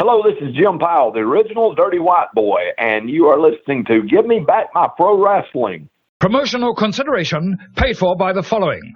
Hello, this is Jim Powell, the original Dirty White Boy, and you are listening to Give Me Back My Pro Wrestling. Promotional consideration paid for by the following.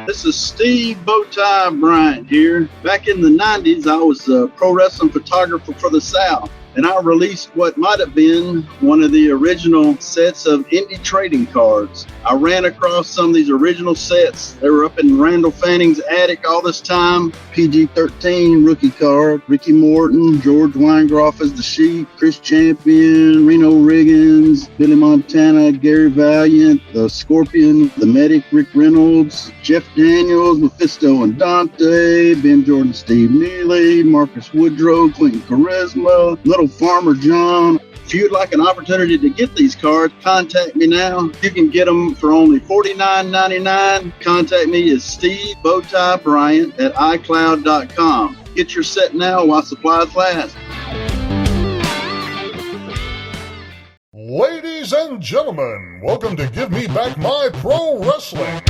This is Steve BOWTIE Bryant here. Back in the 90s, I was a pro wrestling photographer for the South, and I released what might have been one of the original sets of indie trading cards. I ran across some of these original sets. They were up in Randall Fanning's attic all this time. PG-13 rookie card, Ricky Morton, George Weingroff as the Sheik, Chris Champion, Reno Riggins, Billy Montana, Gary Valiant, the Scorpion, the Medic, Rick Reynolds, Jeff Daniels, Mephisto and Dante, Ben Jordan, Steve Neely, Marcus Woodrow, Clinton Charisma, Little Farmer John. If you'd like an opportunity to get these cards, contact me now. You can get them for only $49.99. Contact me at stevebowtiebryant at iCloud.com. Get your set now while supplies last. Ladies and gentlemen, welcome to Give Me Back My Pro Wrestling.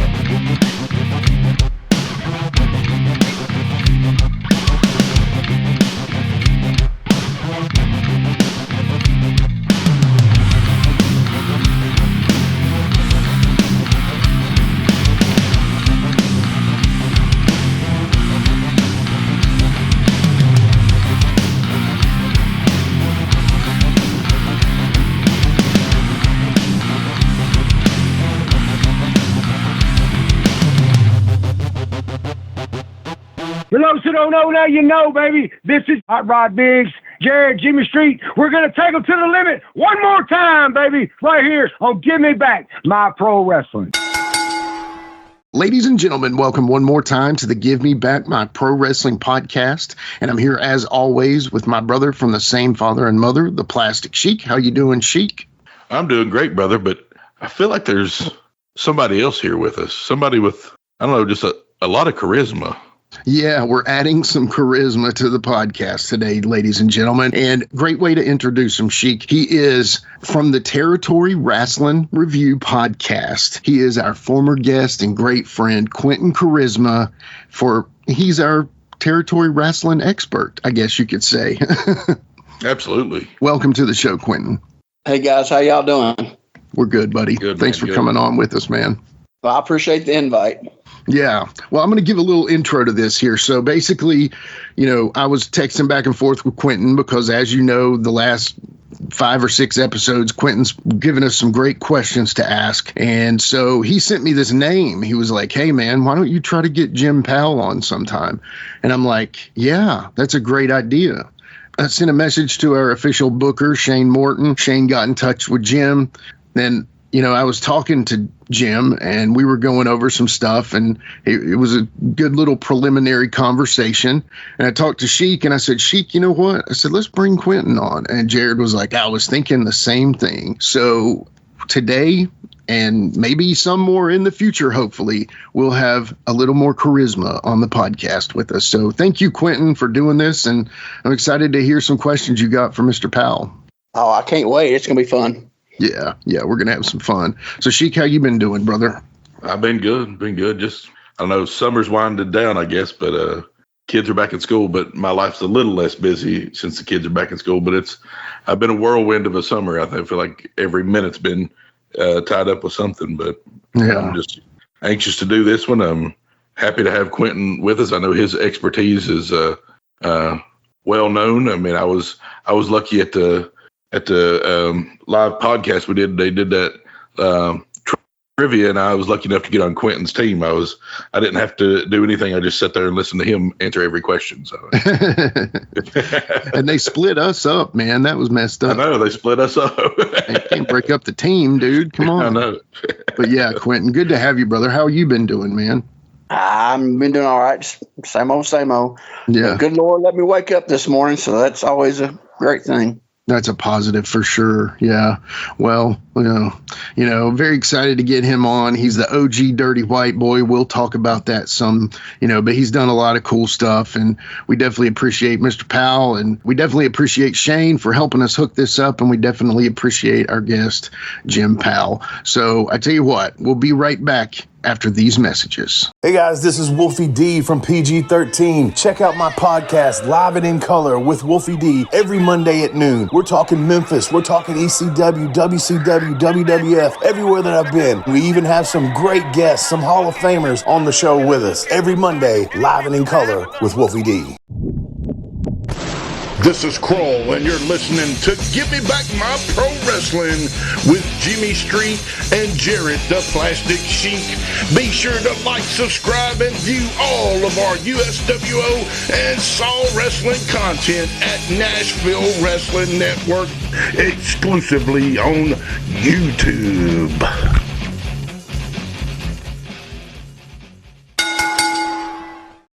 For those who don't know, now you know, baby. This is Hot Rod Biggs, Jared, Jimmy Street. We're going to take them to the limit one more time, baby, right here on Give Me Back My Pro Wrestling. Ladies and gentlemen, welcome one more time to the Give Me Back My Pro Wrestling podcast. And I'm here, as always, with my brother from the same father and mother, the Plastic Sheik. How you doing, Sheik? I'm doing great, brother, but I feel like there's somebody else here with us. Somebody with, I don't know, just a lot of charisma. Yeah, we're adding some charisma to the podcast today, ladies and gentlemen. And great way to introduce him, Sheik. He is from the Territory Wrestling Review podcast. He is our former guest and great friend, Quentin Charisma. He's our Territory Wrestling expert, I guess you could say. Absolutely. Welcome to the show, Quentin. Hey, guys. How y'all doing? We're good, buddy. Good, Thanks for coming on with us, man. Well, I appreciate the invite. Yeah. Well, I'm going to give a little intro to this here. So basically, I was texting back and forth with Quentin because, as you know, the last 5 or 6 episodes, Quentin's given us some great questions to ask. And so he sent me this name. He was like, hey, man, why don't you try to get Jim Powell on sometime? And I'm like, yeah, that's a great idea. I sent a message to our official booker, Shane Morton. Shane got in touch with Jim. Then I was talking to Jim and we were going over some stuff, and it was a good little preliminary conversation. And I talked to Sheik and I said, Sheik, you know what? I said, let's bring Quentin on. And Jared was like, I was thinking the same thing. So today, and maybe some more in the future, hopefully, we'll have a little more charisma on the podcast with us. So thank you, Quentin, for doing this. And I'm excited to hear some questions you got for Mr. Powell. Oh, I can't wait. It's going to be fun. Yeah, we're going to have some fun. So, Sheik, how you been doing, brother? I've been good. Just, I don't know, summer's winded down, I guess, but kids are back in school, but my life's a little less busy since the kids are back in school. But I've been a whirlwind of a summer. I feel like every minute's been tied up with something, but yeah. I'm just anxious to do this one. I'm happy to have Quentin with us. I know his expertise is well known. I mean, I was lucky at the live podcast we did. They did that trivia, and I was lucky enough to get on Quentin's team. I didn't have to do anything. I just sat there and listened to him answer every question. So, and they split us up, man. That was messed up. I know they split us up. They can't break up the team, dude. Come on. I know. But yeah, Quentin, good to have you, brother. How you been doing, man? I've been doing all right. Just same old. Yeah. But good Lord, let me wake up this morning, so that's always a great thing. That's a positive for sure. Yeah. Well, very excited to get him on. He's the OG Dirty White Boy. We'll talk about that some, but he's done a lot of cool stuff, and we definitely appreciate Mr. Powell, and we definitely appreciate Shane for helping us hook this up, and we definitely appreciate our guest, Jim Powell. So I tell you what, we'll be right back after these messages. Hey guys, this is Wolfie D from PG-13. Check out my podcast, Live and in Color with Wolfie D, every Monday at noon. We're talking Memphis, we're talking ECW, WCW, WWF, everywhere that I've been. We even have some great guests, some Hall of Famers on the show with us. Every Monday, Live and in Color with Wolfie D. This is Kroll, and you're listening to Give Me Back My Pro Wrestling with Jimmy Street and Jared the Plastic Sheik. Be sure to like, subscribe, and view all of our USWO and Saw Wrestling content at Nashville Wrestling Network, exclusively on YouTube.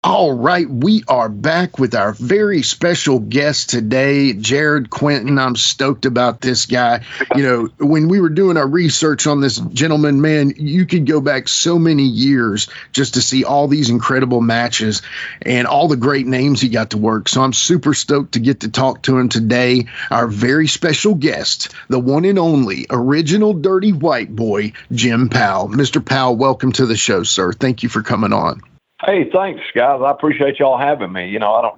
All right, we are back with our very special guest today, Jared Quinton. I'm stoked about this guy. You know, when we were doing our research on this gentleman, man, you could go back so many years just to see all these incredible matches and all the great names he got to work. So I'm super stoked to get to talk to him today. Our very special guest, the one and only original Dirty White Boy, Jim Powell. Mr. Powell, welcome to the show, sir. Thank you for coming on. Hey, thanks, guys. I appreciate y'all having me. You know, I don't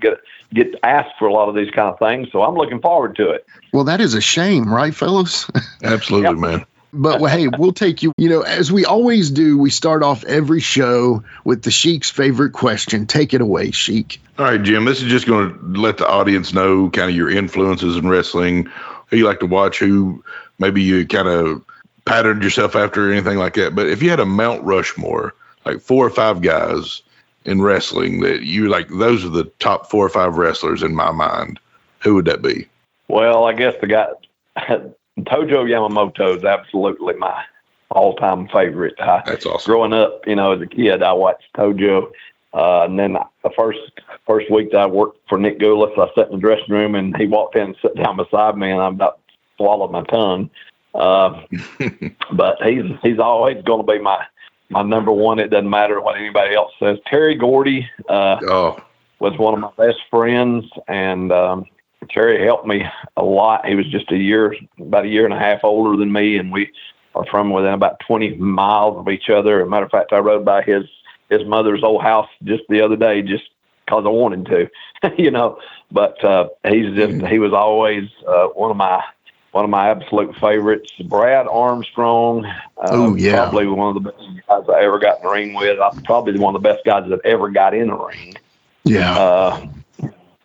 get asked for a lot of these kind of things, so I'm looking forward to it. Well, that is a shame, right, fellas? Absolutely, Yep. man. But, well, hey, we'll take you. You know, as we always do, we start off every show with the Sheik's favorite question. Take it away, Sheik. All right, Jim, this is just going to let the audience know kind of your influences in wrestling, who you like to watch, who maybe you kind of patterned yourself after or anything like that. But if you had a Mount Rushmore, like 4 or 5 guys in wrestling that you like, those are the top 4 or 5 wrestlers in my mind, who would that be? Well, I guess the guy, Tojo Yamamoto is absolutely my all-time favorite. That's awesome. Growing up, you know, as a kid, I watched Tojo. And then the first week that I worked for Nick Goulas, I sat in the dressing room and he walked in and sat down beside me and I about swallowed my tongue. But he's always going to be my number one. It doesn't matter what anybody else says. Terry Gordy was one of my best friends, and Terry helped me a lot. He was just about a year and a half older than me, and we are from within about 20 miles of each other. As a matter of fact, I rode by his mother's old house just the other day just because I wanted to, you know. But he was always one of my absolute favorites. Brad Armstrong, probably one of the best guys I ever got in the ring with. Probably one of the best guys that ever got in the ring. Yeah.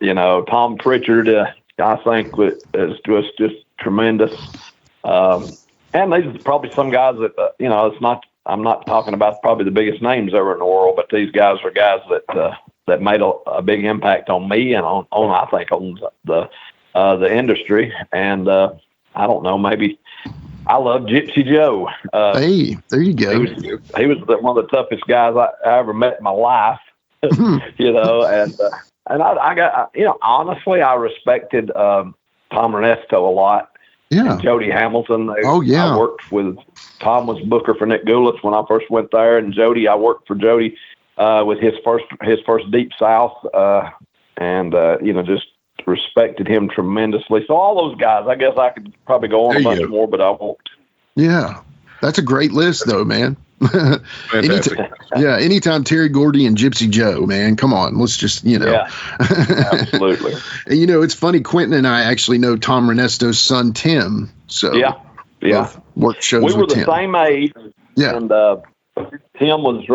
You know, Tom Pritchard, I think was just tremendous. And these are probably some guys that, you know, I'm not talking about probably the biggest names ever in the world, but these guys are guys that made a big impact on me and on I think on the industry. And, I don't know, maybe I love Gypsy Joe. Hey, there you go. He was one of the toughest guys I ever met in my life, you know, and I got, you know, honestly, I respected Tom Ernesto a lot. Yeah. And Jody Hamilton. I worked with, Tom was booker for Nick Goulas when I first went there, and I worked for Jody with his first Deep South, and, you know, just respected him tremendously. So all those guys, I guess I could probably go on a bunch more, but I won't. Yeah. That's a great list though, man. Fantastic. Anytime Terry Gordy and Gypsy Joe, man, come on. Let's just, you know. Yeah, absolutely. You know, it's funny, Quentin and I actually know Tom Ernesto's son, Tim. So yeah. Worked shows we were with the Tim. same age. Yeah. And Tim was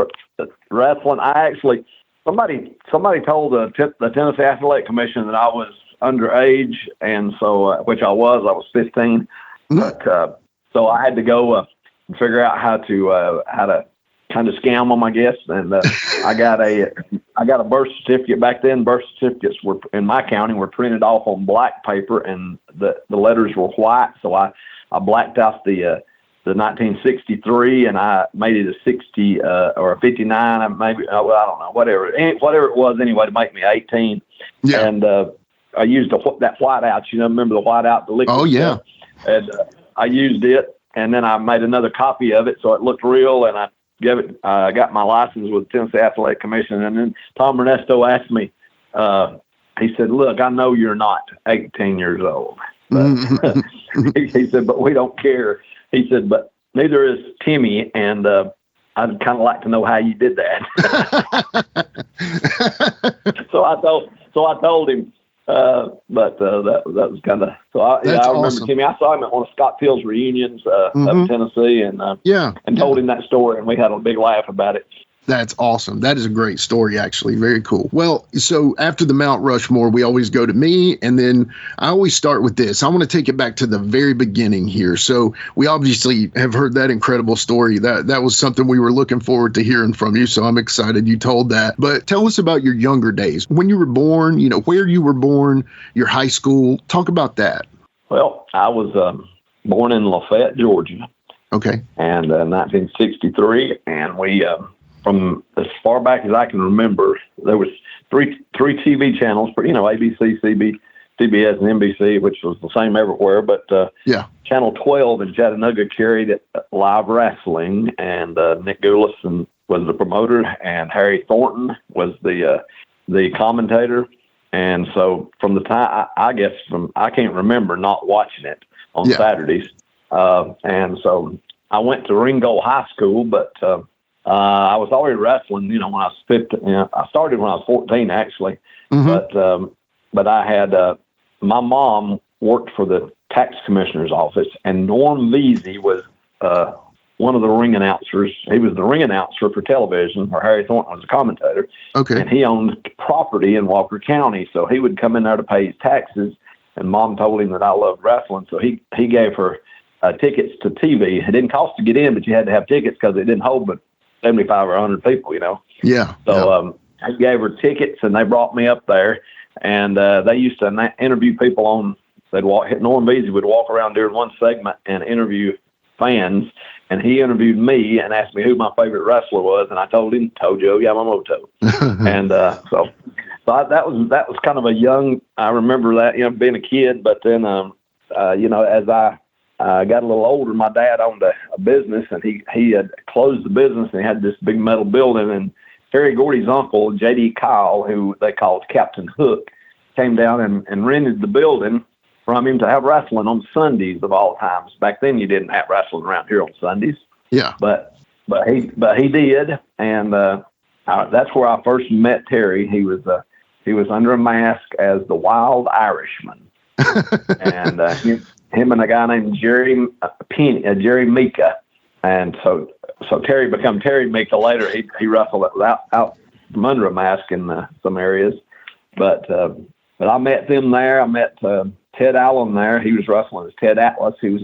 wrestling. I actually, somebody told the Tennessee Athletic Commission that I was underage, and so which I was 15. But so I had to go and figure out how to kind of scam them, I guess. And I got a birth certificate. Back then, birth certificates were in my county were printed off on black paper, and the letters were white. So I blacked out the 1963, and I made it a 60 or a 59, maybe. Well, I don't know, whatever it was anyway to make me 18. Yeah. And I used that whiteout. You know, remember the whiteout, the liquid? Oh yeah. Stuff? And I used it, and then I made another copy of it so it looked real, and I got my license with the Tennessee Athletic Commission. And then Tom Ernesto asked me, he said, "Look, I know you're not 18 years old." But he said, "But we don't care." He said, "But neither is Timmy." And I'd kind of like to know how you did that. So I told him, but that was kind of, so I remember awesome. Timmy, I saw him at one of Scott Field's reunions up in Tennessee and told him that story, and we had a big laugh about it. That's awesome. That is a great story, actually. Very cool. Well, so after the Mount Rushmore, we always go to me, and then I always start with this. I want to take it back to the very beginning here. So we obviously have heard that incredible story. That was something we were looking forward to hearing from you, so I'm excited you told that. But tell us about your younger days. When you were born, where you were born, your high school. Talk about that. Well, I was born in Lafayette, Georgia. Okay. And 1963, and we... from as far back as I can remember, there was three TV channels, ABC, CBS, and NBC, which was the same everywhere. But Channel 12 in Chattanooga carried live wrestling, and Nick Gullis was the promoter, and Harry Thornton was the commentator. And so from the time, I can't remember not watching it on Saturdays. And so I went to Ringgold High School, but I was already wrestling, when I was 15. I started when I was 14, actually. But I had my mom worked for the tax commissioner's office, and Norm Veazey was one of the ring announcers. He was the ring announcer for television, where Harry Thornton was the commentator. Okay. And he owned property in Walker County, so he would come in there to pay his taxes. And Mom told him that I loved wrestling, so he gave her tickets to TV. It didn't cost to get in, but you had to have tickets because it didn't hold but 75 or 100 people, Yeah. So I gave her tickets, and they brought me up there, and they used to interview people on. Norm Veazey would walk around during one segment and interview fans, and he interviewed me and asked me who my favorite wrestler was, and I told him Tojo Yamamoto. And so that was kind of a young. I remember that being a kid, but then as I got a little older, my dad owned a business, and he had closed the business, and he had this big metal building. And Terry Gordy's uncle, J.D. Kyle, who they called Captain Hook, came down and rented the building from him to have wrestling on Sundays of all times. Back then, you didn't have wrestling around here on Sundays. Yeah. But he did, and that's where I first met Terry. He was under a mask as the Wild Irishman, and him and a guy named Jerry Mika, and so Terry became Terry Mika later. He wrestled out from under a mask in some areas, but I met them there. I met Ted Allen there. He was wrestling as Ted Atlas. He was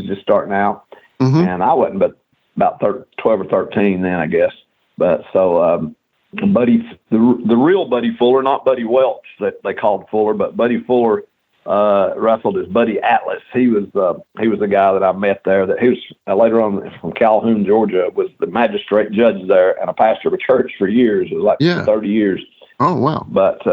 just starting out, and I wasn't but about 12 or 13 then, I guess. But so Buddy, the real Buddy Fuller, not Buddy Welch that they called Fuller, but Buddy Fuller wrestled as Buddy Atlas. He was the guy that I met there. That he was later on from Calhoun, Georgia, was the magistrate judge there and a pastor of a church for years. It was like 30 years. Oh wow! But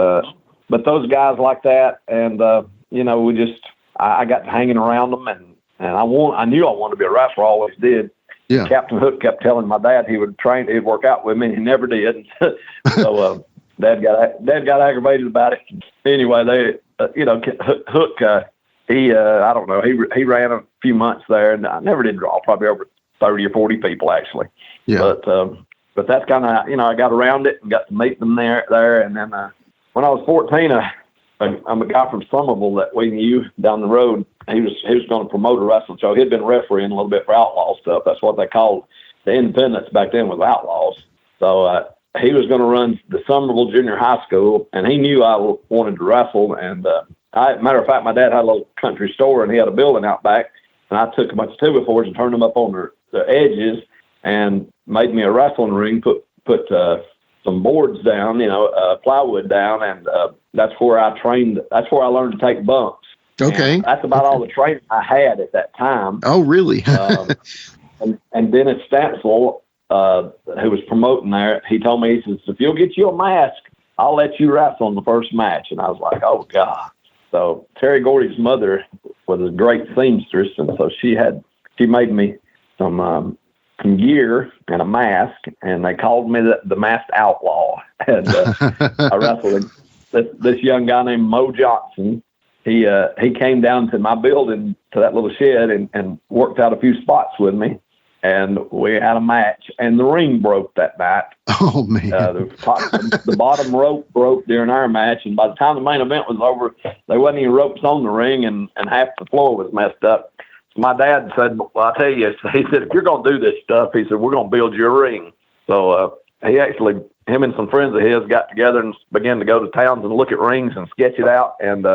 those guys like that, and I got hanging around them, and I knew I wanted to be a wrestler. I always did. Yeah. Captain Hook kept telling my dad he'd work out with me, and he never did. So Dad got aggravated about it. Anyway, Hook, I don't know, he ran a few months there, and I never did draw, probably over 30 or 40 people actually. Yeah. But that's kind of, I got around it and got to meet them there, and then when I was 14, I'm a guy from Somerville that we knew down the road. He was going to promote a wrestling show. He'd been refereeing a little bit for outlaw stuff. That's what they called the independents back then, was outlaws. So he was going to run the Somerville Junior High School, and he knew I wanted to wrestle. And matter of fact, my dad had a little country store, and he had a building out back. And I took a bunch of 2x4s and turned them up on the edges and made me a wrestling ring, put some boards down, plywood down, and that's where I trained. That's where I learned to take bumps. Okay. And that's about all the training I had at that time. Oh, really? and Dennis Stansel, who was promoting there, he told me, he says, if you'll get you a mask, I'll let you wrestle in the first match. And I was like, oh, God. So Terry Gordy's mother was a great seamstress, and so she made me some gear and a mask, and they called me the Masked Outlaw. And I wrestled this young guy named Mo Johnson. He came down to my building, to that little shed, and worked out a few spots with me. and we had a match, and the ring broke that night. Oh, man. The bottom rope broke during our match, and by the time the main event was over, there wasn't any ropes on the ring, and half the floor was messed up. So my dad said, well, I'll tell you, he said, if you're going to do this stuff, he said, we're going to build you a ring. So him and some friends of his got together and began to go to towns and look at rings and sketch it out, and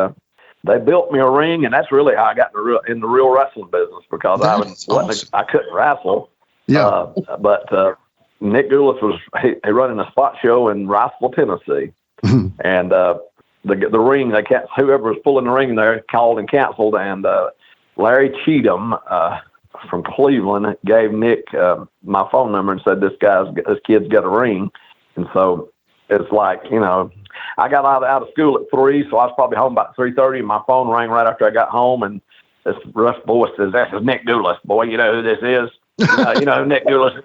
they built me a ring, and that's really how I got in the real wrestling business, because I couldn't wrestle. Yeah. But Nick Goulas he running a spot show in Riceville, Tennessee, and the ring, whoever was pulling the ring there called and canceled, and Larry Cheatham from Cleveland gave Nick my phone number and said, this kid's got a ring. And so it's like, I got out of school at 3, so I was probably home about 3:30, and my phone rang right after I got home, and this rough voice says, this is Nick Goulas. Boy, you know who this is? You know who Nick Goulas is?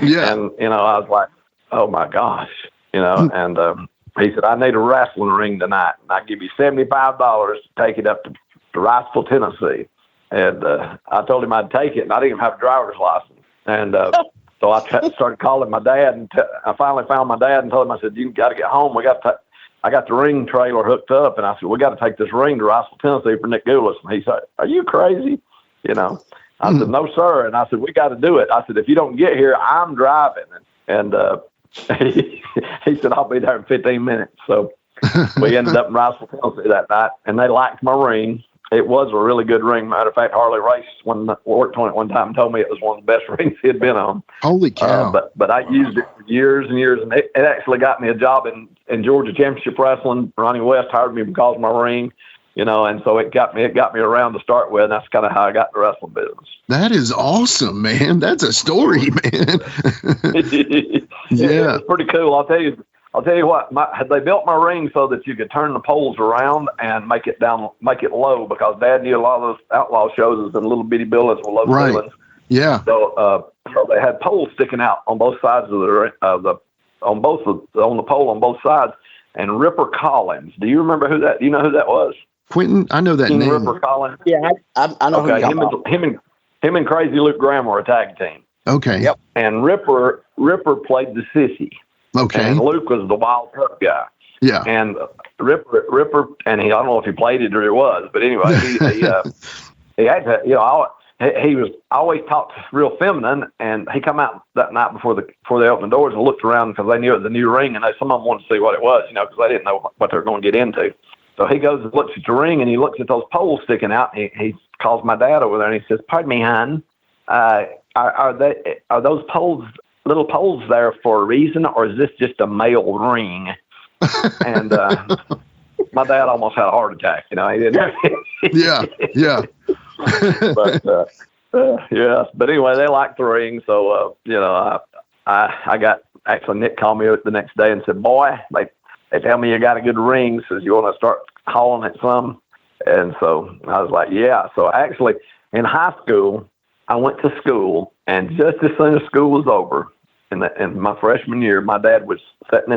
Yeah. And, I was like, oh, my gosh, and he said, I need a wrestling ring tonight, and I'll give you $75 to take it up to Riceville, Tennessee. And I told him I'd take it, and I didn't even have a driver's license. And so I started calling my dad, and I finally found my dad and told him, I said, you got to get home. I got the ring trailer hooked up, and I said, we got to take this ring to Riceville, Tennessee for Nick Goulas. And he said, are you crazy? I said, no, sir. And I said, we got to do it. I said, if you don't get here, I'm driving. And he said, I'll be there in 15 minutes. So we ended up in Riceville, Tennessee that night, and they liked my ring. It was a really good ring. Matter of fact, Harley Race, when I worked on it one time, told me it was one of the best rings he had been on. Holy cow. But I used it for years and years, and it actually got me a job in Georgia Championship Wrestling. Ronnie West hired me because of my ring, and so it got me around to start with, and that's kind of how I got the wrestling business. That is awesome, man. That's a story, man. Yeah. It's pretty cool. I'll tell you what, they built my ring so that you could turn the poles around and make it low, because Dad knew a lot of those outlaw shows was in little bitty buildings with low ceilings. Yeah. So they had poles sticking out on both sides of the pole on both sides. And Ripper Collins, do you remember who that? Do you know who that was? Quentin, I know that name. Ripper Collins. Yeah, I know. Okay, him and Crazy Luke Graham were a tag team. Okay. Yep. And Ripper played the sissy. Okay. And Luke was the wild tough guy. Yeah. And Ripper, and I don't know if he played it or it was, but anyway, he had to, he was always talked real feminine, and he come out that night before they opened the doors and looked around because they knew it was a new ring, and some of them wanted to see what it was, because they didn't know what they were going to get into. So he goes and looks at the ring, and he looks at those poles sticking out. And he calls my dad over there, and he says, "Pardon me, hon, are those poles little poles there for a reason, or is this just a male ring?" And my dad almost had a heart attack. He didn't. Yeah. But anyway, they liked the ring, so I got Nick called me the next day and said, "Boy, they tell me you got a good ring. Says you want to start hauling it some." And so I was like, "Yeah." So actually, in high school, I went to school, and just as soon as school was over, in my freshman year, my dad was sitting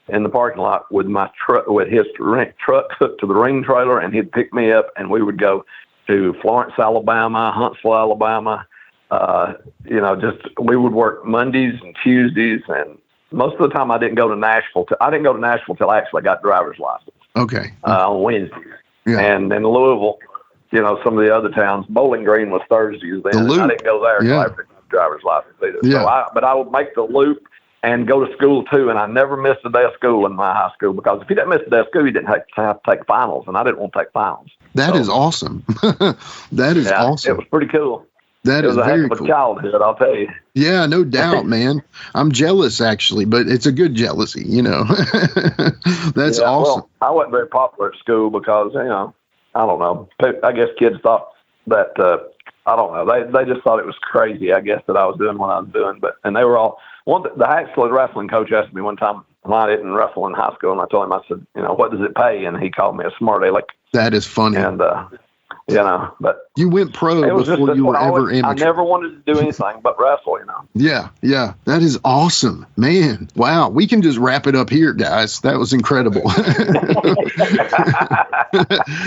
in the parking lot with my truck, with his truck hooked to the ring trailer, and he'd pick me up, and we would go to Florence, Alabama, Huntsville, Alabama. We would work Mondays and Tuesdays, and most of the time I didn't go to Nashville. I didn't go to Nashville till I actually got driver's license. Okay. On Wednesdays. Yeah. And in Louisville, some of the other towns, Bowling Green was Thursdays then. I didn't go there until after I got driver's license either. Yeah. So I would make the loop and go to school too, and I never missed a day of school in my high school, because if you didn't miss a day of school, you didn't have to take finals, and I didn't want to take finals. That is awesome. That is awesome. It was pretty cool. That is very cool. It was a heck of a childhood, I'll tell you. Yeah, no doubt, man. I'm jealous, actually, but it's a good jealousy, That's awesome. Well, I wasn't very popular at school because, I don't know. I guess kids thought that, I don't know. They just thought it was crazy, I guess, that I was doing what I was doing. And they were all, the high school wrestling coach asked me one time why I didn't wrestle in high school. And I told him, I said, what does it pay? And he called me a smart aleck. That is funny. And, you know, but You went pro it was before just you were I ever amateur. I never wanted to do anything but wrestle, you know. Yeah, that is awesome, man. Wow, we can just wrap it up here, guys. That was incredible.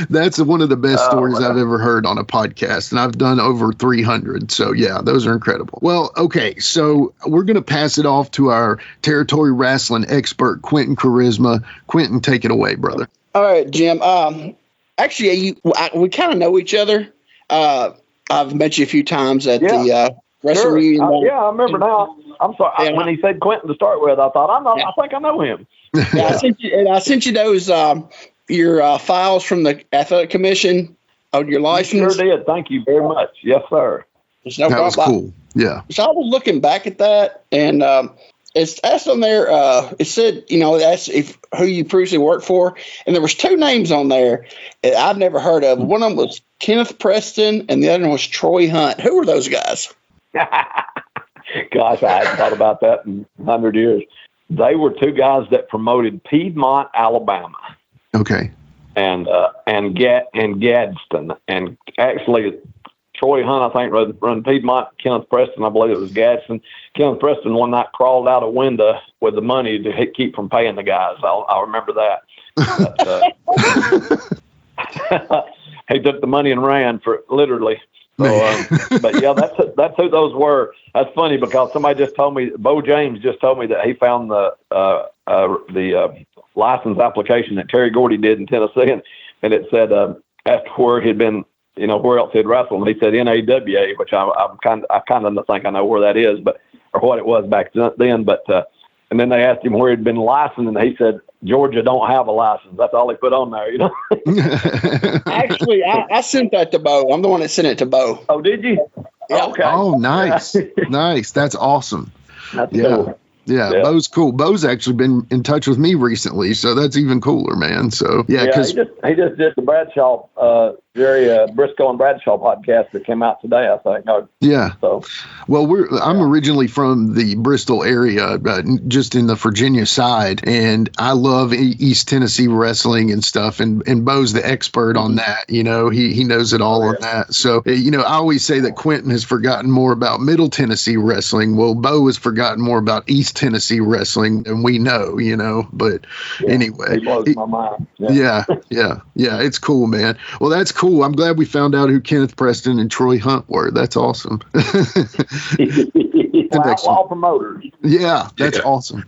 That's one of the best stories I've ever heard on a podcast, and I've done over 300. So yeah, those are incredible. Well, okay, so we're gonna pass it off to our territory wrestling expert, Quentin Charisma. Quentin, take it away, brother. All right, Jim. Actually, we kind of know each other. I've met you a few times at the wrestling Sure. reunion. I remember now. I'm sorry. Yeah. When he said Quentin to start with, I thought, I think I know him. Yeah, I sent you those your files from the athletic commission on your license. You sure did. Thank you very much. Yes, sir. There's no That was problem. cool. Yeah. So I was looking back at that, and it's asked on there. It said, that's who you previously worked for, and there was two names on there that I've never heard of. One of them was Kenneth Preston, and the other one was Troy Hunt. Who were those guys? Gosh, I hadn't thought about that in 100 years. They were two guys that promoted Piedmont, Alabama. Okay. And Gadsden. And actually, Troy Hunt, I think, run Piedmont. Kenneth Preston, I believe it was Gadsden. Kenneth Preston one night crawled out a window with the money to keep from paying the guys. I remember that. But, he took the money and ran for literally. So, but yeah, that's who those were. That's funny because somebody just told me, Bo James just told me that he found the license application that Terry Gordy did in Tennessee, and it said after where he'd been, where else he'd wrestled, and he said NAWA, which I kind of think I know where that is, but or what it was back then. But and then they asked him where he'd been licensed, and he said Georgia don't have a license. That's all he put on there, Actually, I sent that to Bo. I'm the one that sent it to Bo. Oh, did you? Yeah. Okay. Oh, nice. Nice. That's awesome. That's cool. Yeah, Bo's cool. Bo's actually been in touch with me recently, so that's even cooler, man. So he just did the Bradshaw, Jerry Briscoe and Bradshaw podcast that came out today, I think. Yeah. So, well, I'm originally from the Bristol area, just in the Virginia side, and I love East Tennessee wrestling and stuff. And Bo's the expert on that. He knows it all on that. So I always say that Quentin has forgotten more about Middle Tennessee wrestling. Well, Bo has forgotten more about East Tennessee wrestling than we know. But anyway, it blows my mind. Yeah, it's cool, man. Well, that's cool. I'm glad we found out who Kenneth Preston and Troy Hunt were. That's awesome. Outlaw promoters. Yeah, that's awesome.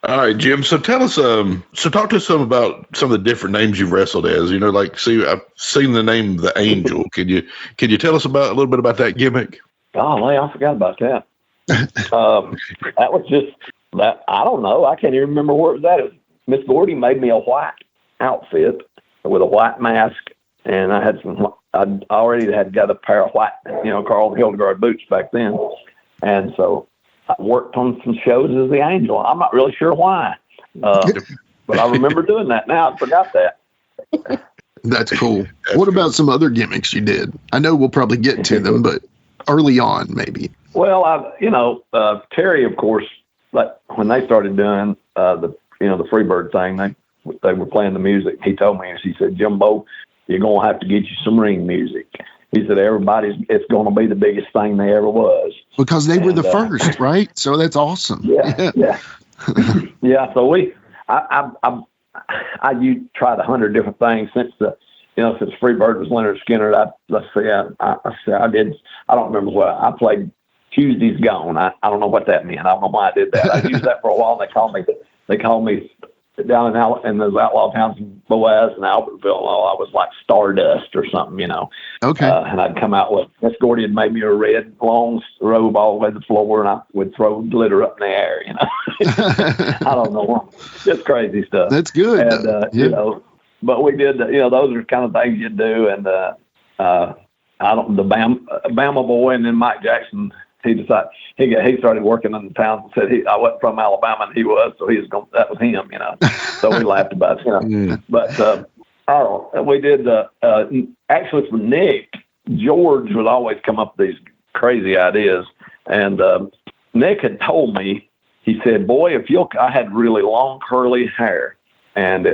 All right, Jim. So talk to us about some of the different names you've wrestled as. I've seen the name The Angel. Can you tell us a little bit about that gimmick? Golly, I forgot about that. That was just that. I don't know. I can't even remember where it was at. Miss Gordy made me a white outfit with a white mask, and I had I already had got a pair of white, Carl Hildegard boots back then, and so I worked on some shows as the Angel. I'm not really sure why, but I remember doing that. Now I forgot that. That's cool. What about some other gimmicks you did? I know we'll probably get to them, but early on, maybe. Well, Terry, of course, like when they started doing the Freebird thing, they were playing the music. He told me, he said, Jimbo, you're going to have to get you some ring music. He said, it's going to be the biggest thing they ever was. Because they were the first, right? So that's awesome. Yeah. Yeah. So you tried 100 different things since since Freebird was Leonard Skinner. I did. I don't remember what I played. Tuesday's Gone. I don't know what that meant. I don't know why I did that. I used that for a while. And they called me down in those outlaw towns in Boaz and Albertville. I was like Stardust or something, Okay. And I'd come out with Miss Gordy had made me a red long robe all the way to the floor, and I would throw glitter up in the air. I don't know, just crazy stuff. That's good. And but we did. Those are kind of things you do. And the Bama boy, and then Mike Jackson. He decided he started working in the town and said I wasn't from Alabama and he was, so that was him, So we laughed about it, Yeah. But we did actually for Nick, George would always come up with these crazy ideas, and Nick had told me, he said, "Boy, I had really long curly hair, and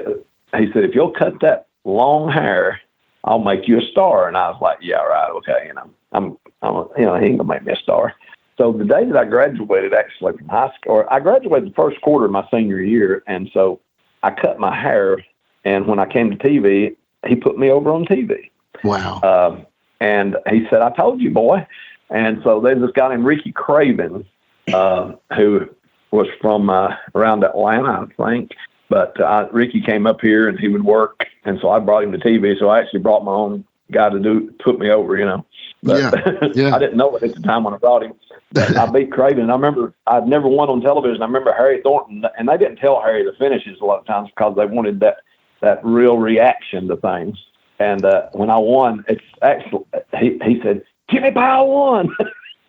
he said if you'll cut that long hair I'll make you a star. And I was like, yeah, right, okay. And I'm he ain't gonna make me a star. So the day that I graduated, actually from high school, or I graduated the first quarter of my senior year, and so I cut my hair. And when I came to TV, he put me over on TV. Wow. And he said, I told you, boy. And so there's this guy named Ricky Craven, who was from around Atlanta, I think. But Ricky came up here and he would work. And so I brought him to TV. So I actually brought my own guy to put me over, But Yeah. I didn't know it at the time when I brought him. But I beat Craven. I remember I'd never won on television. I remember Harry Thornton, and they didn't tell Harry the finishes a lot of times because they wanted that real reaction to things. And when I won, it's actually he said, "Jimmy Powell won."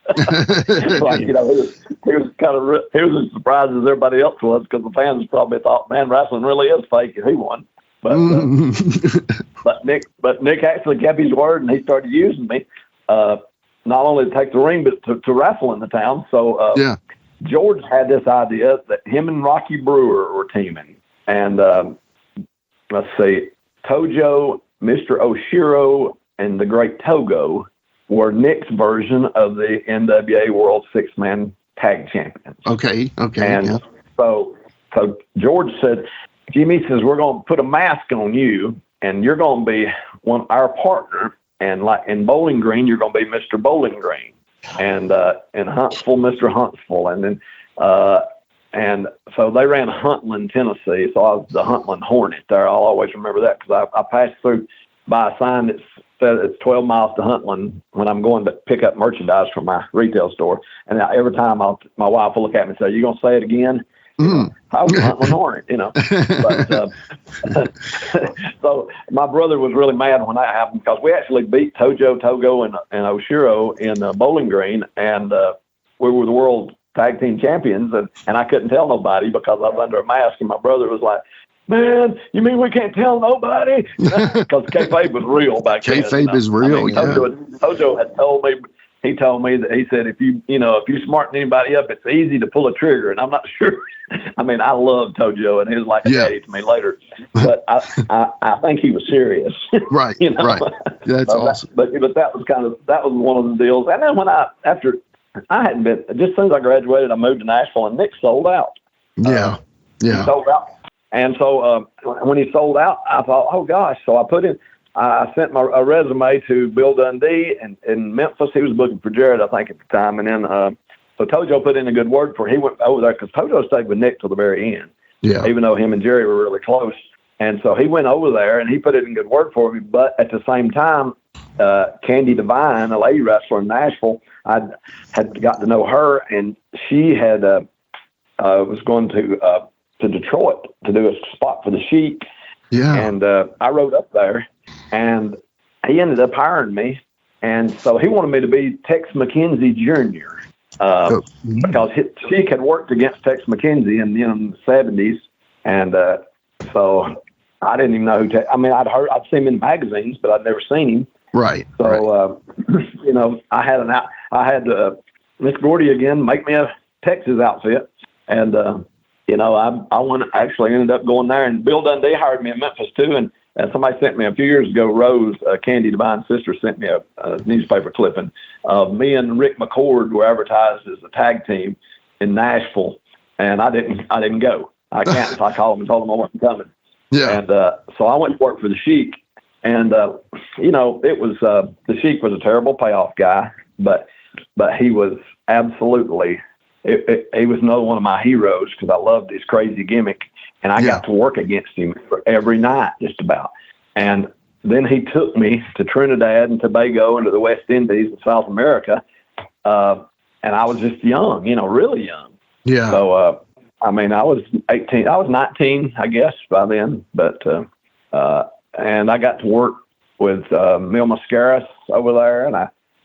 Like, he was kind of he was as surprised as everybody else was because the fans probably thought, "Man, wrestling really is fake," and he won. But but Nick actually kept his word, and he started using me not only to take the ring but to wrestle in the town. So George had this idea that him and Rocky Brewer were teaming, and let's see, Tojo, Mr. Oshiro, and the Great Togo were Nick's version of the NWA World Six-Man Tag Champions. Okay. And so George said, Jimmy says, we're going to put a mask on you, and you're going to be our partner. And like in Bowling Green, you're going to be Mr. Bowling Green, and in Huntsville, Mr. Huntsville, and then and so they ran Huntland, Tennessee. So I was the Huntland Hornet there. I'll always remember that because I passed through by a sign that said it's 12 miles to Huntland when I'm going to pick up merchandise from my retail store. And every time my wife will look at me and say, "You gonna say it again?" I was Huntland Hornet, But so my brother was really mad when that happened because we actually beat Tojo, Togo, and Oshiro in Bowling Green, and we were the world tag team champions, and I couldn't tell nobody because I was under a mask, and my brother was like, "Man, you mean we can't tell nobody?" Because kayfabe was real back then. Kayfabe is real, Tojo had told me. He told me that he said if you smarten anybody up, it's easy to pull a trigger, and I'm not sure. I mean, I love Tojo, and he was like a daddy to me later, but I think he was serious. Right, right. That's awesome. But that was one of the deals. And then after I hadn't been, just as soon as I graduated, I moved to Nashville, and Nick sold out. He sold out. And so when he sold out, I thought, oh gosh. So I sent a resume to Bill Dundee in Memphis. He was looking for Jared, I think, at the time. And then so Tojo put in a good word for him. He went over there because Tojo stayed with Nick till the very end, even though him and Jerry were really close. And so he went over there and he put in a good word for me. But at the same time, Candy Devine, a lady wrestler in Nashville, I had got to know her, and she had was going to Detroit to do a spot for the Sheik. Yeah. And I rode up there, and he ended up hiring me. And so he wanted me to be Tex McKenzie Jr. Because Sheik had worked against Tex McKenzie in the 70s. And so I didn't even know who I'd seen him in magazines, but I'd never seen him. Right. So, I had Miss Gordy again make me a Texas outfit. And, I actually ended up going there, and Bill Dundee hired me in Memphis too. And somebody sent me a few years ago, Rose, Candy Devine's sister, sent me a newspaper clipping. Me and Rick McCord were advertised as a tag team in Nashville, and I didn't go. I can't. So I called him and told him I wasn't coming. Yeah. And so I went to work for the Sheik, and it was the Sheik was a terrible payoff guy, but he was absolutely. He was another one of my heroes because I loved his crazy gimmick, and I got to work against him every night just about. And then he took me to Trinidad and Tobago and to the West Indies and South America, and I was just young, really young. Yeah. So, I was 18. I was 19, I guess, by then. But and I got to work with Mil Mascaras over there, and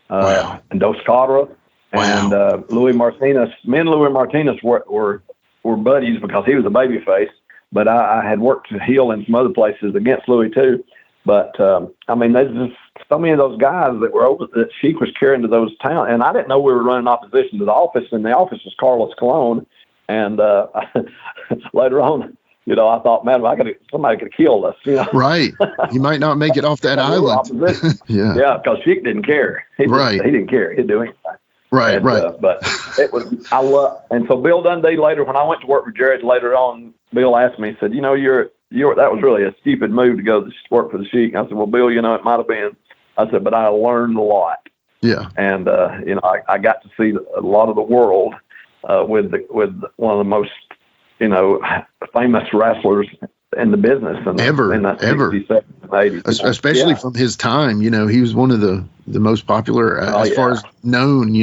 and Dos Cadra. Wow. And Louis Martinez, me and Louis Martinez were buddies because he was a babyface, but I had worked heel in some other places against Louis too. But there's just so many of those guys that were over that Sheik was carrying to those towns, and I didn't know we were running opposition to the office, and the office was Carlos Colon. And later on, I thought, man, somebody could kill us, Right. You might not make it off that island. Yeah, because Sheik didn't care. He didn't care. He'd do anything. Right. But it was, and so Bill Dundee later, when I went to work for Jared later on, Bill asked me, he said, that was really a stupid move to go to work for the Sheik. I said, well, Bill, it might have been. I said, but I learned a lot. Yeah. And, I got to see a lot of the world with one of the most, famous wrestlers in the business ever. in the 60s, 70s, and 80s. Especially from his time, he was one of the most popular as far as known,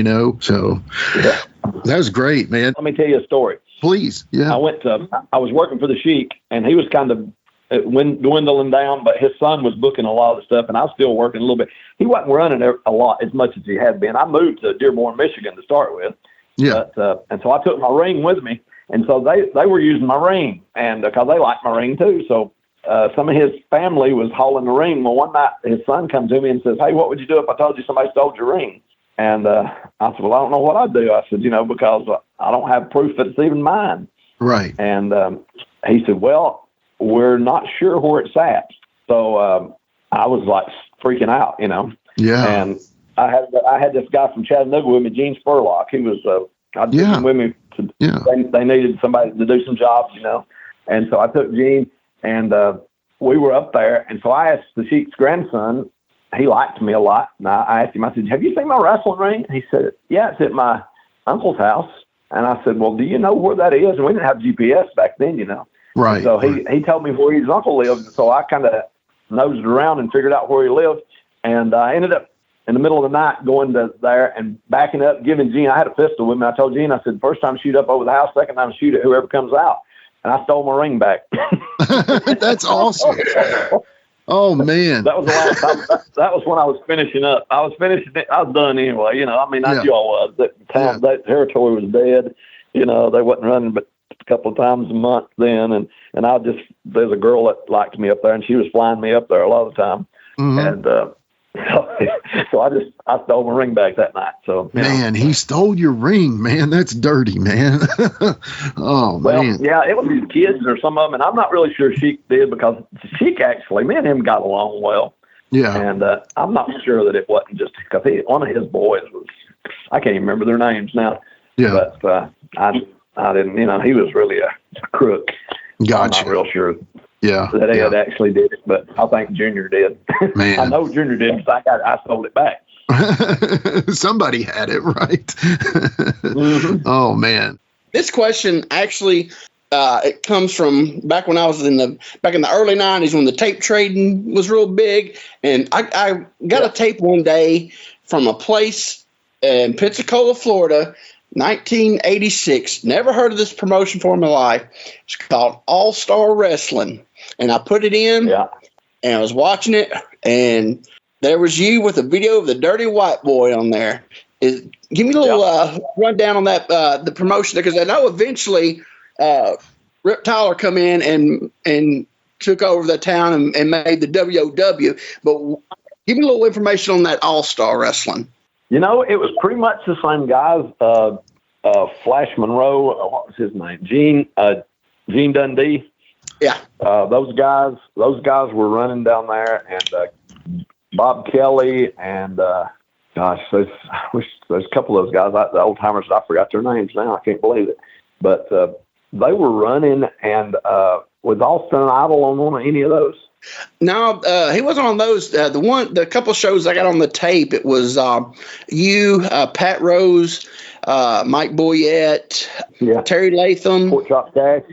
so that was great, man. Let me tell you a story. Please. Yeah. I was working for the Sheik, and he was kind of dwindling down, but his son was booking a lot of the stuff, and I was still working a little bit. He wasn't running a lot as much as he had been. I moved to Dearborn, Michigan to start with. Yeah. And so I took my ring with me, and so they were using my ring, and because they liked my ring too. So some of his family was hauling the ring. Well, one night his son comes to me and says, "Hey, what would you do if I told you somebody stole your ring?" And I said, "Well, I don't know what I'd do." I said, because I don't have proof that it's even mine. Right. And he said, "Well, we're not sure where it's at." So I was like freaking out, Yeah. And I had this guy from Chattanooga with me, Gene Spurlock. He was I took him with me. They needed somebody to do some jobs, and so I took Gene, and we were up there. And so I asked the Sheik's grandson. He liked me a lot, and I asked him. I said, "Have you seen my wrestling ring?" And he said, "Yeah, it's at my uncle's house." And I said, "Well, do you know where that is?" And we didn't have GPS back then, Right. And so he told me where his uncle lived, and so I kind of nosed around and figured out where he lived. And I ended up in the middle of the night going to there and backing up, giving Gene. I had a pistol with me. I told Gene, I said, "First time shoot up over the house, second time shoot at whoever comes out." And I stole my ring back. That's awesome. Oh man, that was the last time. That was when I was finishing up. I was finishing it. I was done anyway. I knew I was. That territory was dead. They wasn't running but a couple of times a month then. And there's a girl that liked me up there, and she was flying me up there a lot of the time. Mm-hmm. And so I stole my ring back that night. So man, he stole your ring, man. That's dirty, man. Oh man. Yeah, it was his kids or some of them, and I'm not really sure Sheik did, because Sheik actually, me and him got along well. Yeah. And I'm not sure that it wasn't just because one of his boys was, I can't even remember their names now. Yeah. But I didn't. He was really a crook. Gotcha. I'm not real sure. Yeah, that Ed actually did it, but I think Junior did. Man. I know Junior did because I sold it back. Somebody had it, right? Mm-hmm. Oh man, this question actually it comes from back when I was in the early 90s when the tape trading was real big, and I got a tape one day from a place in Pensacola, Florida. 1986. Never heard of this promotion before in my life. It's called All Star Wrestling, and I put it in, and I was watching it, and there was you with a video of the Dirty White Boy on there. Give me a little rundown on that the promotion, because I know eventually Rip Tyler come in and took over the town and made the WOW. But give me a little information on that All Star Wrestling. It was pretty much the same guys. Flash Monroe, what was his name? Gene Dundee. Yeah. Those guys were running down there, and Bob Kelly, and there's a couple of those guys, the old timers, I forgot their names now. I can't believe it. But they were running, and was Austin Idol on one of any of those? No, he wasn't on those. The couple shows I got on the tape, it was you, Pat Rose, Mike Boyette, Terry Latham, Pork Chop Cash,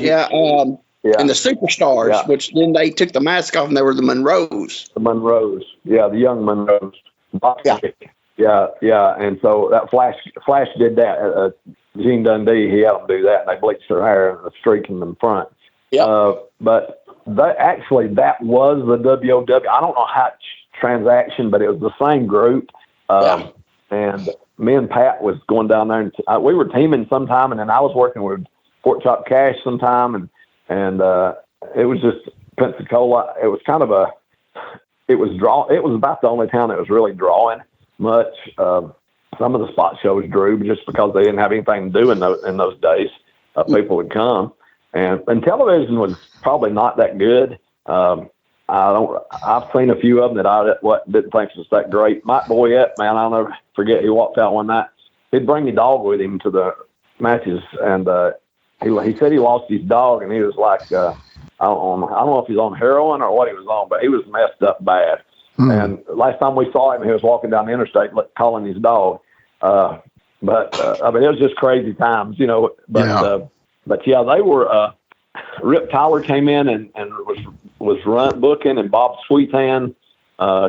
and the Superstars, which then they took the mask off and they were the Monroes. The young Monroes. And so that Flash did that. Gene Dundee, he had them do that, and they bleached their hair and a streak in the front. But that was the WOW. I don't know how transaction, but it was the same group. And me and Pat was going down there, and we were teaming sometime, and then I was working with Pork Chop Cash sometime, and it was just Pensacola. It was kind of it was about the only town that was really drawing much. Some of the spot shows drew just because they didn't have anything to do in those days. People would come. and television was probably not that good. I've seen a few of them that I didn't think was that great. Mike Boyette, man, I'll never forget. He walked out one night. He'd bring his dog with him to the matches, and he said he lost his dog, and he was like, I don't know if he's on heroin or what he was on, but he was messed up bad. And last time we saw him, he was walking down the interstate calling his dog. I mean, it was just crazy times, you know. But yeah, they were. Rip Tyler came in and was booking, and Bob Sweetan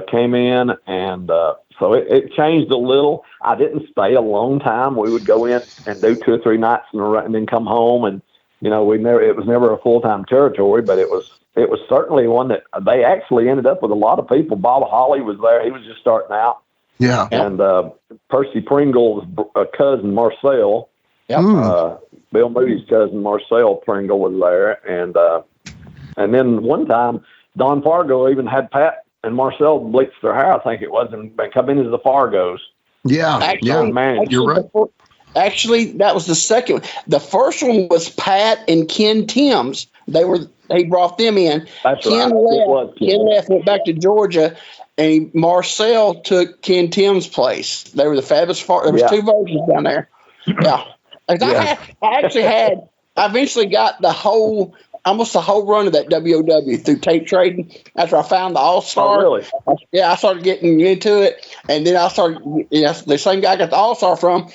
came in, and so it changed a little. I didn't stay a long time. We would go in and do 2 or 3 nights and then come home, and you know, it was never a full-time territory, but it was certainly one that they actually ended up with a lot of people. Bob Holly was there; he was just starting out. Yeah, and Percy Pringle's cousin Marcel. Yep. Bill Moody's cousin Marcel Pringle was there, and then one time Don Fargo even had Pat and Marcel bleach their hair. I think it was, and come into the Fargos. Yeah, you're right. Actually, that was the second. The first one was Pat and Ken Timms. He brought them in. That's Ken right. Ken left, went back to Georgia, and Marcel took Ken Timms' place. They were the fabulous. There was 2 versions down there. Yeah. I eventually got almost the whole run of that WOW through tape trading. After I found the All-Star. Oh, really? I started getting into it, and then I started, the same guy I got the All-Star from,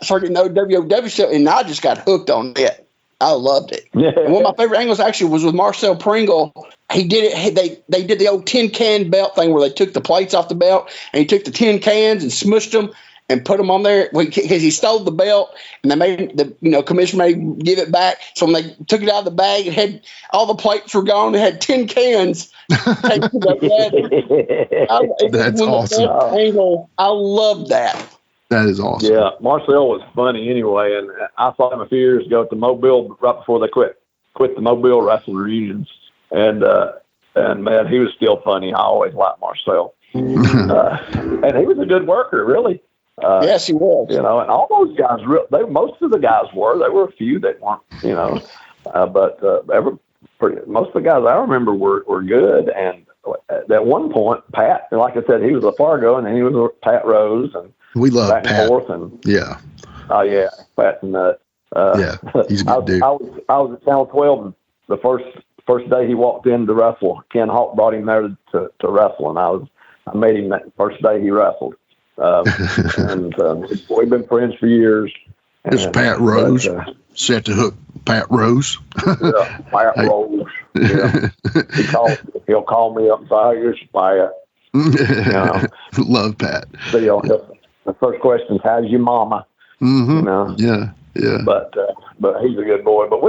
started to know WOW stuff, and I just got hooked on it. I loved it. Yeah. And one of my favorite angles actually was with Marcel Pringle. He did it. They did the old tin can belt thing where they took the plates off the belt, and he took the tin cans and smushed them and put them on there because he stole the belt, and they made commissioner made give it back. So when they took it out of the bag, it had all the plates were gone. It had tin cans. That's awesome. Angle. I love that. That is awesome. Yeah, Marcel was funny anyway, and I saw him a few years ago at the Mobile right before they quit the Mobile wrestling reunions, and man, he was still funny. I always liked Marcel, and he was a good worker, really. Yes, he was. You know, and all those guys, most of the guys were. There were a few that weren't, you know, but most of the guys I remember were good. And at one point, Pat, like I said, he was a Fargo, and then he was a Pat Rose, and we love back Pat. And forth, and oh yeah, Pat's a nut. He's a good dude. I was at Channel 12 the first day he walked in to wrestle. Ken Hawk brought him there to wrestle, and I met him that first day he wrestled. And we've been friends for years. It's Pat Rose. Set to hook Pat Rose. Yeah, Pat Rose. Yeah. He'll call me up and say, "Oh, you're Pat." You know. Love Pat. The first question is, "How's your mama?" Mm-hmm. You know? Yeah. But he's a good boy. But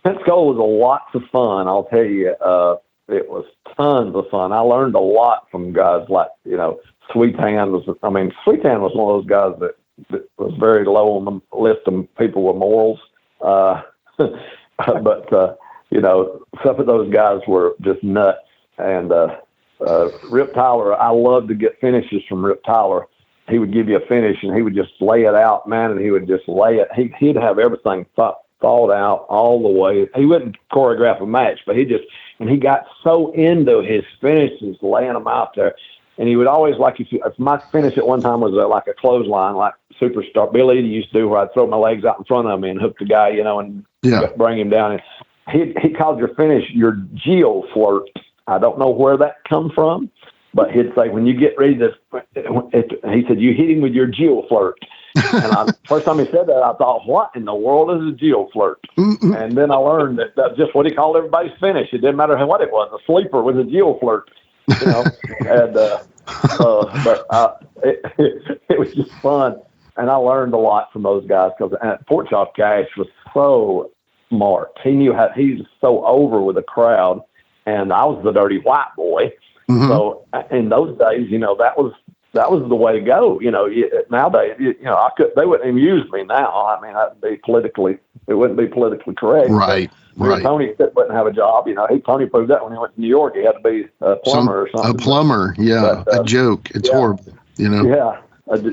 Pensacola was a lot of fun. I'll tell you, it was tons of fun. I learned a lot from guys like, you know, Sweetan was one of those guys that was very low on the list of people with morals. But you know, some of those guys were just nuts. And Rip Tyler, I loved to get finishes from Rip Tyler. He would give you a finish, and he would just lay it out, man, and he would just lay it. He'd have everything thought out all the way. He wouldn't choreograph a match, but he got so into his finishes, laying them out there. And he would always, like, if my finish at one time was like a clothesline, like Superstar Billy used to do, where I'd throw my legs out in front of me and hook the guy, you know, and bring him down. And he called your finish your Geo flirt. I don't know where that come from, but he'd say, when you get ready to, he said, you hit him with your Geo flirt. And first time he said that, I thought, what in the world is a Geo flirt? Mm-mm. And then I learned that that's just what he called everybody's finish. It didn't matter what it was. A sleeper was a Geo flirt. You know, and it was just fun, and I learned a lot from those guys because Pork Chop Cash was so smart. He knew he's so over with the crowd, and I was the dirty white boy. Mm-hmm. So in those days, you know, that was the way to go. You know, nowadays, you know, they wouldn't even use me now. I mean, it wouldn't be politically correct. Right. Right. Tony wouldn't have a job. You know, Tony proved that when he went to New York. He had to be a plumber or something. A plumber, yeah. But, a joke. It's horrible, you know. Yeah,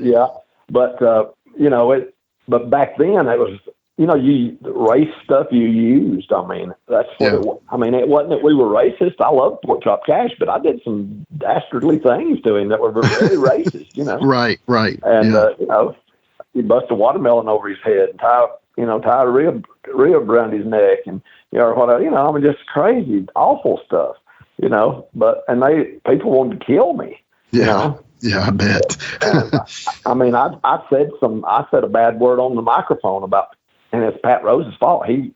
yeah. But, you know, but back then it was you race stuff you used. I mean, that's what it was. I mean, it wasn't that we were racist. I love Pork Chop Cash, but I did some dastardly things to him that were very racist, Right. And, you bust a watermelon over his head and tie a rib around his neck and, I mean, just crazy, awful stuff, but, people wanted to kill me, Yeah, I bet. And, I mean, I said a bad word on the microphone and it's Pat Rose's fault. He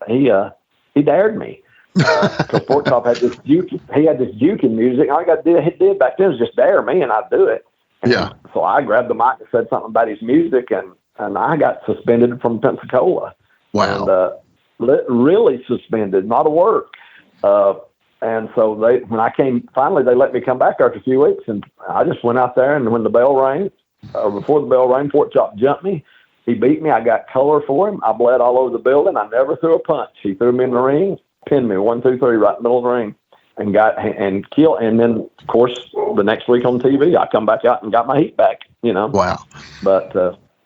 dared me. Because Pork Chop had this juking music. All I got to do back then was just dare me and I'd do it. And so I grabbed the mic and said something about his music and I got suspended from Pensacola. Wow. And really suspended, not a work. And so when I came, finally they let me come back after a few weeks, and I just went out there, and when the bell rang, or before the bell rang, Pork Chop jumped me. He beat me. I got color for him. I bled all over the building. I never threw a punch. He threw me in the ring, pinned me 1, 2, 3 right in the middle of the ring, and killed. And then, of course, the next week on TV, I come back out and got my heat back. Wow. But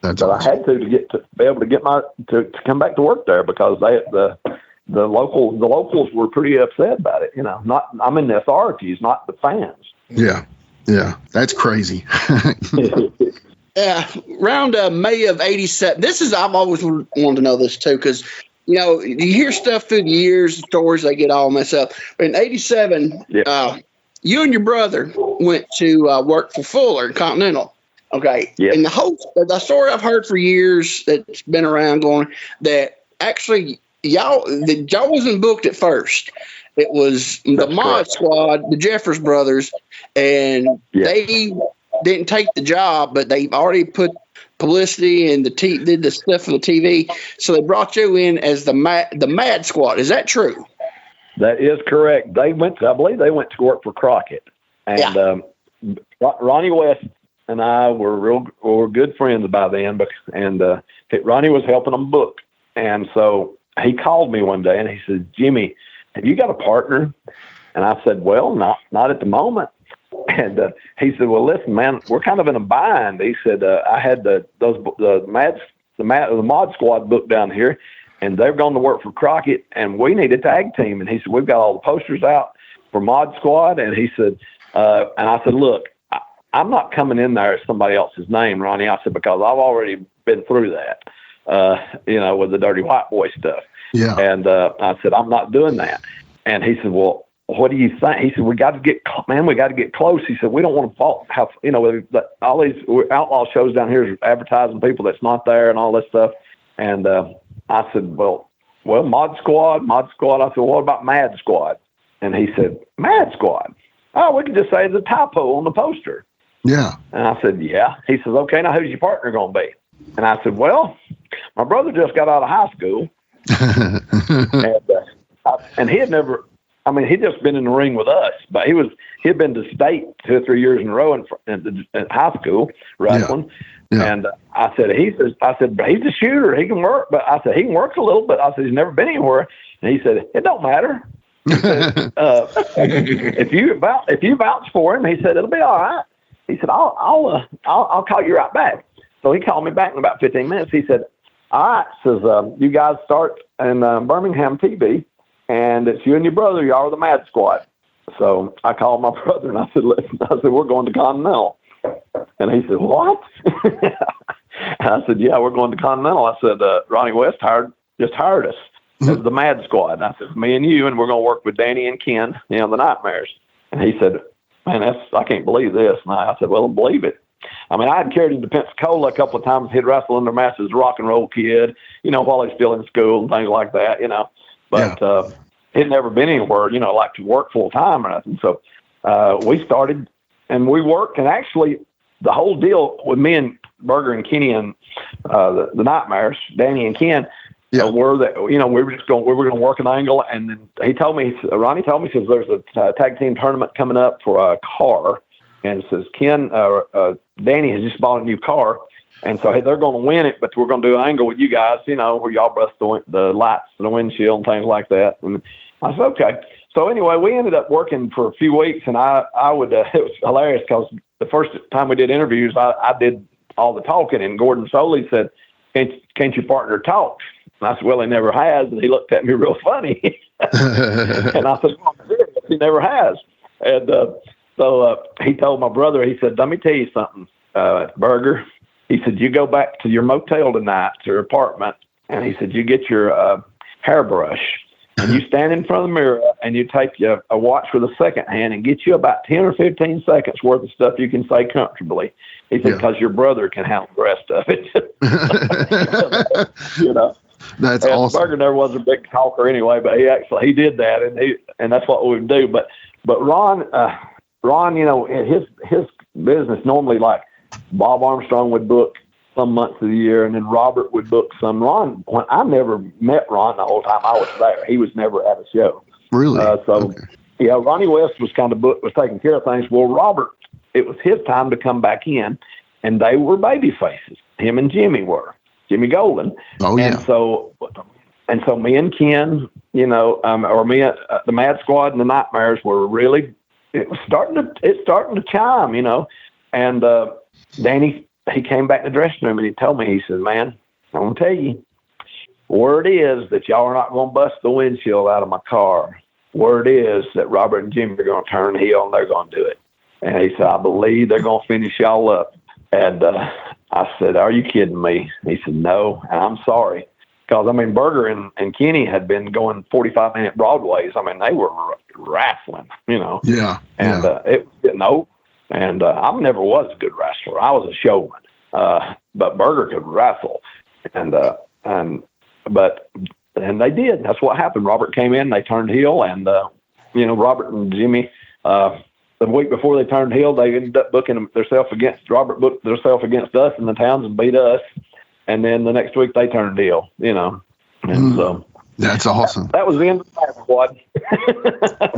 that's but awesome. I had to be able to get to come back to work there because the locals were pretty upset about it. The authorities, not the fans. Yeah, that's crazy. Yeah, around May of '87. I've always wanted to know this too, because you hear stuff through the years, stories they get all messed up. But in '87, you and your brother went to work for Fuller and Continental. Okay, and the story I've heard for years that's been around going that actually y'all wasn't booked at first. It was the Mod Squad, the Jeffers brothers, and they didn't take the job, but they already put publicity and did the stuff for the TV. So they brought you in as the Mad Squad. Is that true? That is correct. I believe they went to work for Crockett, and Ronnie West and I were good friends by then. And Ronnie was helping them book, and so he called me one day and he said, "Jimmy, have you got a partner?" And I said, "Well, not at the moment." And he said, "Well, listen, man, we're kind of in a bind." He said, "I had the Mod Squad booked down here, and they're going to work for Crockett, and we need a tag team." And he said, "We've got all the posters out for Mod Squad." And he said, and I said, "Look, I'm not coming in there as somebody else's name, Ronnie." I said, "Because I've already been through that, with the dirty white boy stuff." Yeah. And I said, "I'm not doing that." And he said, "Well, what do you think?" He said, we got to get close. He said, "We don't want to all these outlaw shows down here is advertising people that's not there and all this stuff." And I said, well, Mod Squad. I said, "What about Mad Squad?" And he said, "Mad Squad? Oh, we could just say it's a typo on the poster." Yeah. And I said, "Yeah." He says, "Okay, now who's your partner going to be?" And I said, "Well, my brother just got out of high school." And he had never, he'd just been in the ring with us, but he'd been to state 2 or 3 years in a row in high school wrestling. Yeah. And I said, "But he's a shooter. He can work." But I said, "He can work a little bit." I said, "He's never been anywhere." And he said, "It don't matter. He said, if you vouch for him," he said, "it'll be all right." He said, I'll call you right back." So he called me back in about 15 minutes. He said, "All right," says, "you guys start in Birmingham TV, and it's you and your brother. Y'all are the Mad Squad." So I called my brother and I said, "Listen," I said, "we're going to Continental." And he said, "What?" And I said, "Yeah, we're going to Continental." I said, "Ronnie West just hired us as the Mad Squad." And I said, "Me and you, and we're going to work with Danny and Ken, the Nightmares." And he said, "Man, I can't believe this." And I said, "Well, believe it." I had carried him to Pensacola a couple of times. He'd wrestle under mask as a rock and roll kid, while he's still in school and things like that, But he'd never been anywhere, like to work full time or nothing. So we started and we worked. And actually, the whole deal with me and Berger and Kenny and the Nightmares, Danny and Ken, were that we were going to work an angle. And then Ronnie told me, says there's a tag team tournament coming up for a car. And it says Danny has just bought a new car, and so they're going to win it, but we're going to do an angle with you guys, where y'all bust the lights and the windshield and things like that. And I said, okay. So anyway, we ended up working for a few weeks, and I would it was hilarious because the first time we did interviews, I did all the talking, and Gordon Soley said, "Can't your partner talk?" And I said, well, he never has. And he looked at me real funny. And I said, well, he never has. And so he told my brother, he said, let me tell you something, Burger. He said, you go back to your motel tonight, to your apartment. And he said, you get your hairbrush. And you stand in front of the mirror and you take a watch with a second hand and get you about 10 or 15 seconds worth of stuff you can say comfortably. He said, because your brother can handle the rest of it. You know, that's awesome. Berger never was a big talker anyway, but he did that, and that's what we would do. But Ron, you know, his business normally, like Bob Armstrong would book some months of the year, and then Robert would book some. Ron, when I never met Ron the whole time I was there, he was never at a show. Really? Yeah, Ronnie West was kind of was taking care of things. Well, Robert, it was his time to come back in, and they were baby faces. Him and Jimmy were. Jimmy Golden. Oh, yeah. And so me and Ken, you know, or me, the Mad Squad and the Nightmares were really, it's starting to chime, you know. And Danny, he came back to the dressing room and he told me, he said, man, I'm going to tell you, word is that y'all are not going to bust the windshield out of my car. Word is that Robert and Jimmy are going to turn heel and they're going to do it. And he said, I believe they're going to finish y'all up. And I said, are you kidding me? He said, no, and I'm sorry. Because, I mean, Berger and Kenny had been going 45-minute Broadways. I mean, they were wrestling, you know. Yeah. And it was getting old. And I never was a good wrestler. I was a showman. But Berger could wrestle. And they did. That's what happened. Robert came in, they turned heel, and, you know, Robert and Jimmy, the week before they turned heel, they ended up booking themselves against, Robert booked themselves against us in the towns and beat us. And then the next week they turned heel, you know. And so that's awesome. That was the end of the Mad Squad.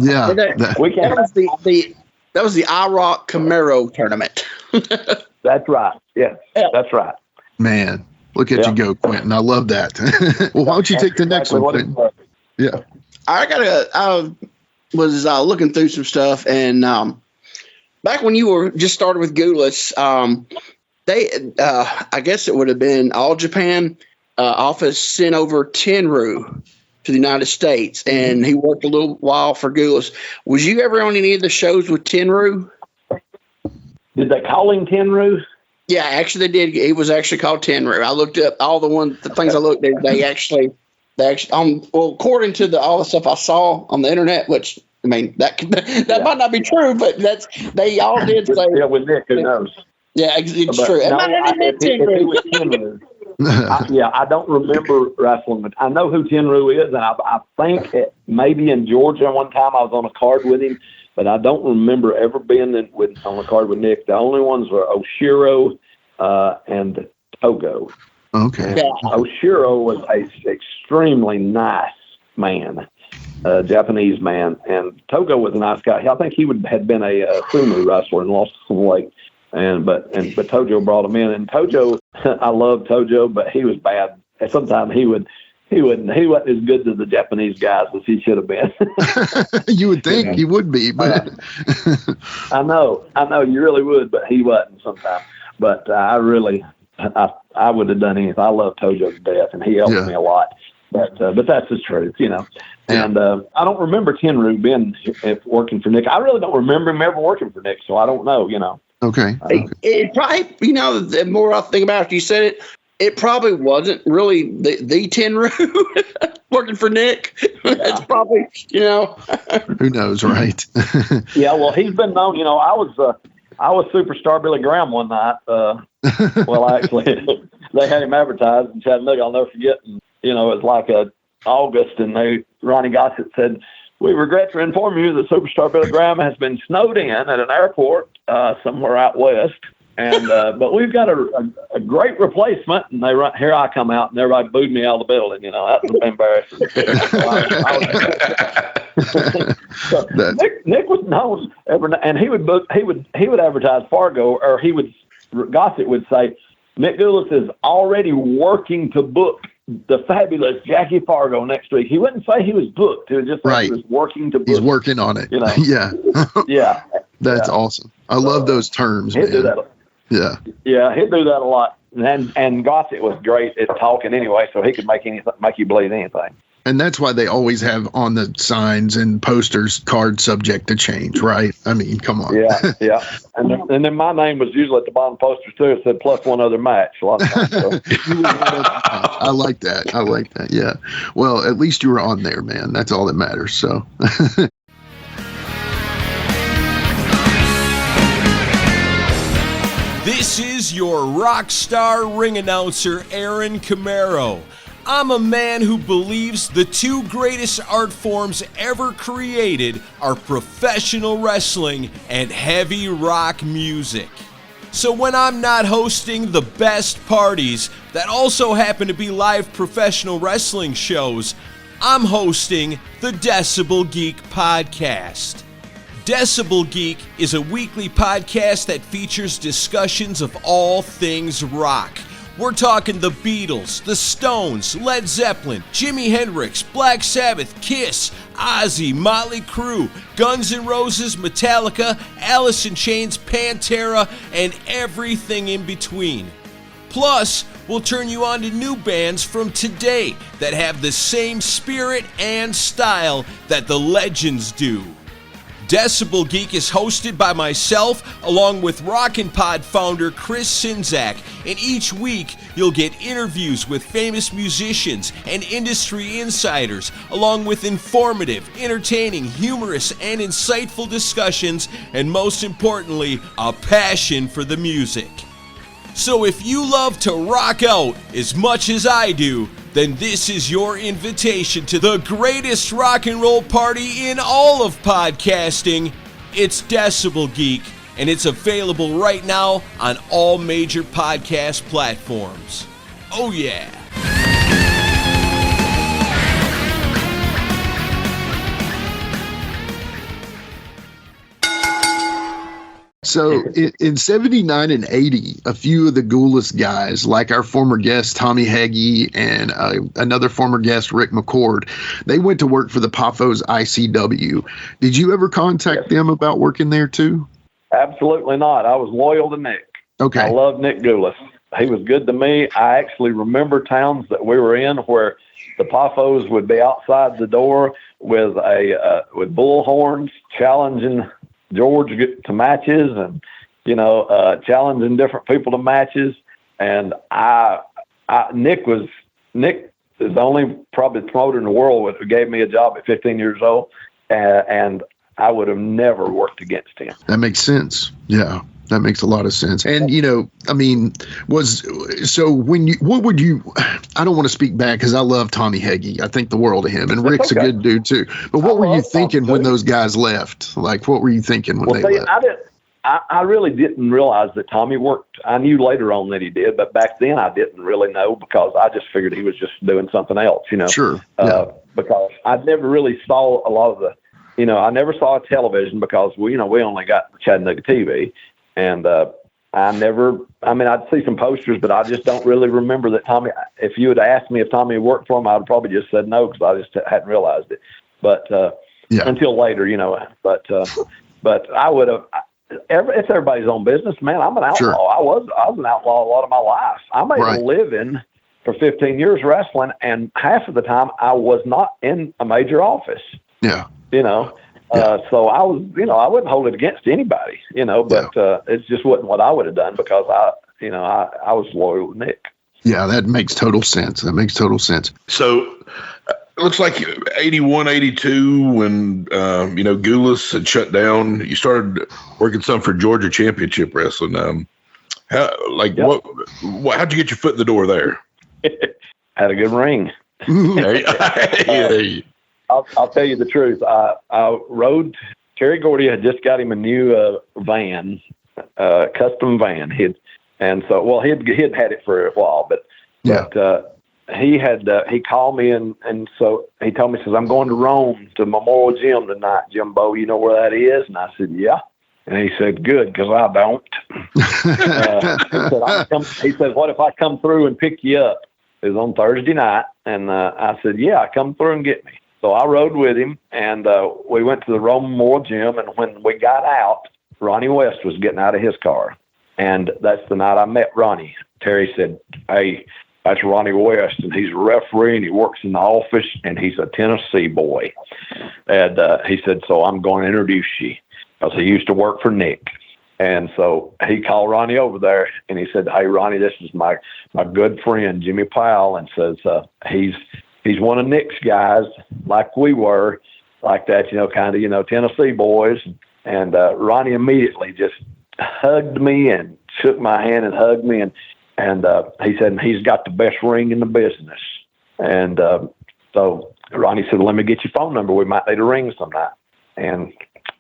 Yeah. That was the IROC Camaro tournament. That's right. Yes, that's right. Man, look at you go, Quentin. I love that. Well, why don't you take the next one, Quentin? Yeah. I was looking through some stuff, and back when you were just started with Gulas, they I guess it would have been All Japan office sent over Tenryu to the United States, and he worked a little while for Gulas. Was you ever on any of the shows with Tenryu? Did they call him Tenryu? Yeah, actually they did. He was actually called Tenryu. I looked up all the things I looked at. They actually according to all the stuff I saw on the internet, which I mean that might not be true, but they all did say. Yeah, with Nick, who knows? Yeah, it's true. I don't remember wrestling, but I know who Tenryu is, and I think maybe in Georgia one time I was on a card with him, but I don't remember ever being on a card with Nick. The only ones were Oshiro and Togo. Okay. And Oshiro was an extremely nice man, Japanese man, and Togo was a nice guy. I think he had been a sumo wrestler and lost some weight. But Tojo brought him in, and Tojo, I love Tojo, but he was bad. And sometimes he wasn't as good to the Japanese guys as he should have been. You would think he would be, but I know you really would, but he wasn't sometimes. But I would have done anything. I love Tojo to death, and he helped me a lot. But that's the truth, you know. And I don't remember Tenryu being working for Nick. I really don't remember him ever working for Nick, so I don't know, you know. Okay. It probably, you know, the more I think about it, you said it probably wasn't really the Tenryu working for Nick. It's probably, you know. Who knows, right? Yeah, well, he's been known, you know, I was Superstar Billy Graham one night. Well, actually, they had him advertised in Chattanooga. I'll never forget. And, you know, it was like August, and Ronnie Gossett said, "We regret to inform you that Superstar Billy Graham has been snowed in at an airport somewhere out west, and but we've got a great replacement." And here I come out, and everybody booed me out of the building. You know, that was embarrassing. So Nick was known, and he would advertise Fargo, or Gossett would say, Nick Gulas is already working to book the fabulous Jackie Fargo next week. He wouldn't say he was booked. He was just say he was working to book. He's working on it. You know? Yeah. Yeah. That's awesome. I love those terms, he'd man. do that. Yeah. Yeah, he'd do that a lot. And Gossett was great at talking anyway, so he could make you believe anything. And that's why they always have on the signs and posters card subject to change, right? I mean, come on. Yeah. And then my name was usually at the bottom posters too. It said plus one other match a lot of times. So. I like that. Yeah. Well, at least you were on there, man. That's all that matters. So. This is your rock star ring announcer, Aaron Camaro. I'm a man who believes the two greatest art forms ever created are professional wrestling and heavy rock music. So when I'm not hosting the best parties that also happen to be live professional wrestling shows, I'm hosting the Decibel Geek Podcast. Decibel Geek is a weekly podcast that features discussions of all things rock. We're talking the Beatles, the Stones, Led Zeppelin, Jimi Hendrix, Black Sabbath, Kiss, Ozzy, Motley Crue, Guns N' Roses, Metallica, Alice in Chains, Pantera, and everything in between. Plus, we'll turn you on to new bands from today that have the same spirit and style that the legends do. Decibel Geek is hosted by myself along with Rockin' Pod founder Chris Sinzak, and each week you'll get interviews with famous musicians and industry insiders along with informative, entertaining, humorous, and insightful discussions, and most importantly, a passion for the music. So if you love to rock out as much as I do, then this is your invitation to the greatest rock and roll party in all of podcasting. It's Decibel Geek, and it's available right now on all major podcast platforms. Oh yeah! So in 79 and 80, a few of the Ghouliest guys, like our former guest, Tommy Heggie, and another former guest, Rick McCord, they went to work for the Paphos ICW. Did you ever contact them about working there too? Absolutely not. I was loyal to Nick. Okay. I love Nick Goulis. He was good to me. I actually remember towns that we were in where the Paphos would be outside the door with with bullhorns challenging George to matches, and challenging different people to matches. And Nick is the only probably promoter in the world who gave me a job at 15 years old, and I would have never worked against him. That makes sense. Yeah, that makes a lot of sense. And I don't want to speak back because I love Tommy Heggie. I think the world of him, and Rick's a good dude too. But what were you thinking when those guys left? Like, what were you thinking when they left? I really didn't realize that Tommy worked. I knew later on that he did, but back then I didn't really know because I just figured he was just doing something else, Sure. Because I never really saw a lot of the, I never saw television because we only got Chattanooga TV. And I'd see some posters, but I just don't really remember that Tommy, if you had asked me if Tommy worked for him, I'd probably just said no because I just hadn't realized it. But until later, but I would have, it's everybody's own business, man. I'm an outlaw. Sure. I was an outlaw a lot of my life. I made a living for 15 years wrestling, and half of the time I was not in a major office. Yeah. So I was, I wouldn't hold it against anybody, but it just wasn't what I would have done because I was loyal to Nick. Yeah, that makes total sense. So it looks like 81, 82, when, Goulis had shut down, you started working some for Georgia Championship Wrestling. How'd you get your foot in the door there? Had a good ring. I'll tell you the truth. I rode. Terry Gordy had just got him a new van, custom van. He'd had it for a while, but he called me and so he told me, says, I'm going to Rome to Memorial Gym tonight, Jimbo. You know where that is? And I said, yeah. And he said, good, because I don't. He said, what if I come through and pick you up? It was on Thursday night, and I said, yeah, come through and get me. So I rode with him, and we went to the Rome Memorial Gym, and when we got out, Ronnie West was getting out of his car. And that's the night I met Ronnie. Terry said, "Hey, that's Ronnie West, and he's a referee, and he works in the office, and he's a Tennessee boy." And he said, "So I'm going to introduce you," because he used to work for Nick. And so he called Ronnie over there, and he said, "Hey, Ronnie, this is my good friend, Jimmy Powell," and says, he's one of Nick's guys, like we were, like that, kind of, Tennessee boys. And Ronnie immediately just hugged me and shook my hand and hugged me. And he said, "He's got the best ring in the business." And so Ronnie said, "Let me get your phone number. We might need a ring sometime." And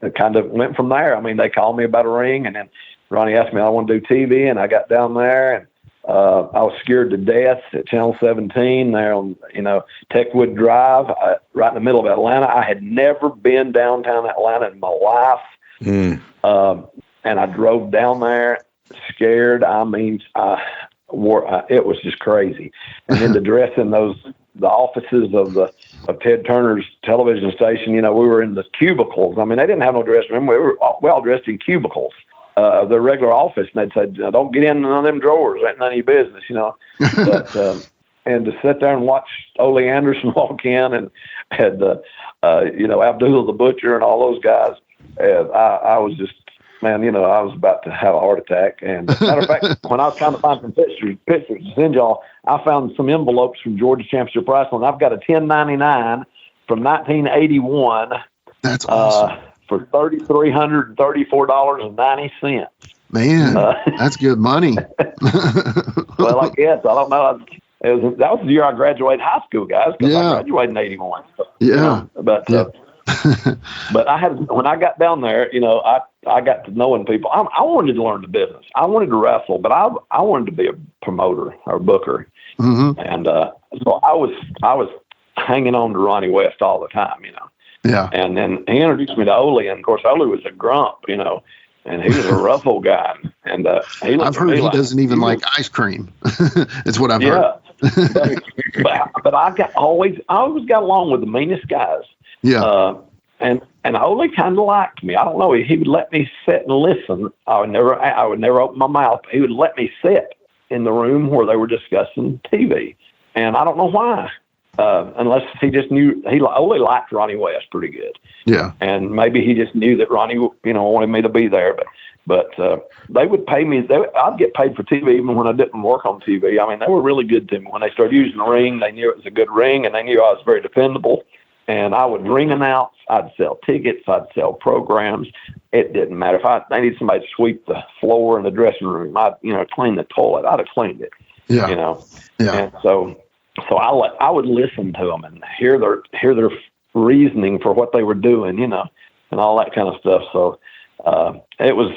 it kind of went from there. I mean, they called me about a ring, and then Ronnie asked me, I want to do TV, and I got down there, and I was scared to death at Channel 17 there on, Techwood Drive, right in the middle of Atlanta. I had never been downtown Atlanta in my life. And I drove down there scared. I mean, it was just crazy. And then to dress in the offices of Ted Turner's television station, we were in the cubicles. I mean, they didn't have no dressing room. We were well dressed in cubicles, the regular office. And they'd say, "Don't get in none of them drawers. Ain't none of your business," But, and to sit there and watch Ole Anderson walk in and had, Abdullah the Butcher and all those guys, I was just, man, I was about to have a heart attack. And matter of fact, when I was trying to find some pictures to send y'all, I found some envelopes from Georgia Championship Wrestling. I've got a 1099 from 1981. That's awesome. For $3,334.90. Man, that's good money. Well, I guess, I don't know. That was the year I graduated high school, guys, because I graduated in 81. Yeah. But when I got down there, I got to knowing people. I wanted to learn the business. I wanted to wrestle, but I wanted to be a promoter or booker. Mm-hmm. And so I was hanging on to Ronnie West all the time, Yeah. And then he introduced me to Ole, and of course Ole was a grump, and he was a rough old guy. And I've heard he doesn't even like ice cream. That's what I've heard. but I always got along with the meanest guys. Yeah. And Ole kind of liked me. I don't know. He would let me sit and listen. I would never open my mouth. He would let me sit in the room where they were discussing TV. And I don't know why. Unless he just knew, Ole liked Ronnie West pretty good. Yeah. And maybe he just knew that Ronnie, wanted me to be there. But they would pay me. I'd get paid for TV even when I didn't work on TV. I mean, they were really good to me. When they started using the ring, they knew it was a good ring, and they knew I was very dependable. And I would ring announce. I'd sell tickets. I'd sell programs. It didn't matter. If they needed somebody to sweep the floor in the dressing room, I'd clean the toilet. I'd have cleaned it. Yeah. Yeah. And so I would listen to them and hear their reasoning for what they were doing, and all that kind of stuff. So it was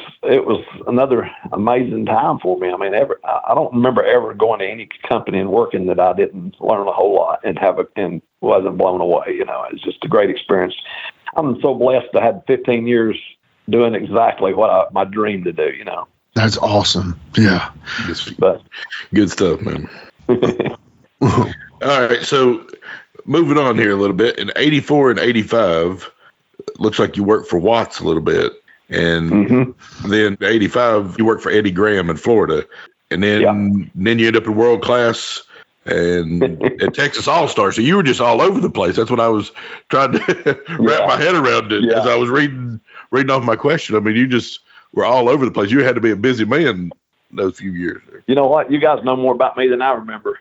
another amazing time for me. I mean, I don't remember ever going to any company and working that I didn't learn a whole lot and wasn't blown away. It's just a great experience. I'm so blessed to have 15 years doing exactly what my dream to do. That's awesome. Yeah. But good stuff, man. All right, so moving on here a little bit. In 84 and 85, looks like you worked for Watts a little bit. And then 85, you worked for Eddie Graham in Florida. And then you end up in World Class and at Texas All-Star. So you were just all over the place. That's what I was trying to wrap my head around it as I was reading off my question. I mean, you just were all over the place. You had to be a busy man those few years. You know what? You guys know more about me than I remember.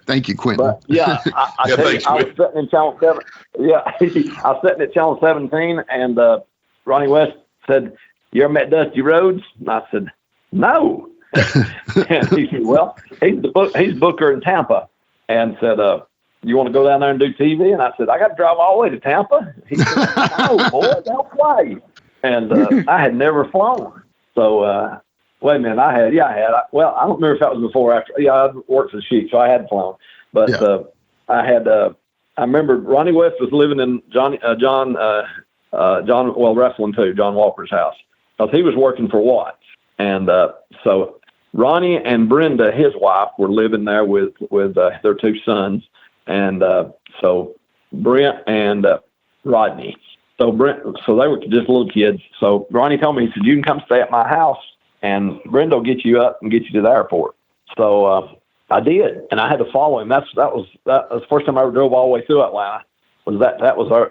Thank you, Quentin. But I was sitting in Channel 7. Yeah, I was sitting at Channel 17, and Ronnie West said, "You ever met Dusty Rhodes?" And I said, "No." And he said, "Well, he's booker in Tampa," and said, "You want to go down there and do TV?" And I said, "I got to drive all the way to Tampa." He said, "No, boy, don't play." And I had never flown. So, wait a minute, I had. Well, I don't remember if that was before or after. Yeah, I worked for the Sheik, so I had flown. But I had. I remember Ronnie West was living in John, wrestling too, John Walker's house, because he was working for Watts. And so Ronnie and Brenda, his wife, were living there with their two sons. And so Brent and Rodney. So they were just little kids. So Ronnie told me, he said, you can come stay at my house and Brenda will get you up and get you to the airport. So I did, and I had to follow him. That was the first time I ever drove all the way through Atlanta. That was our,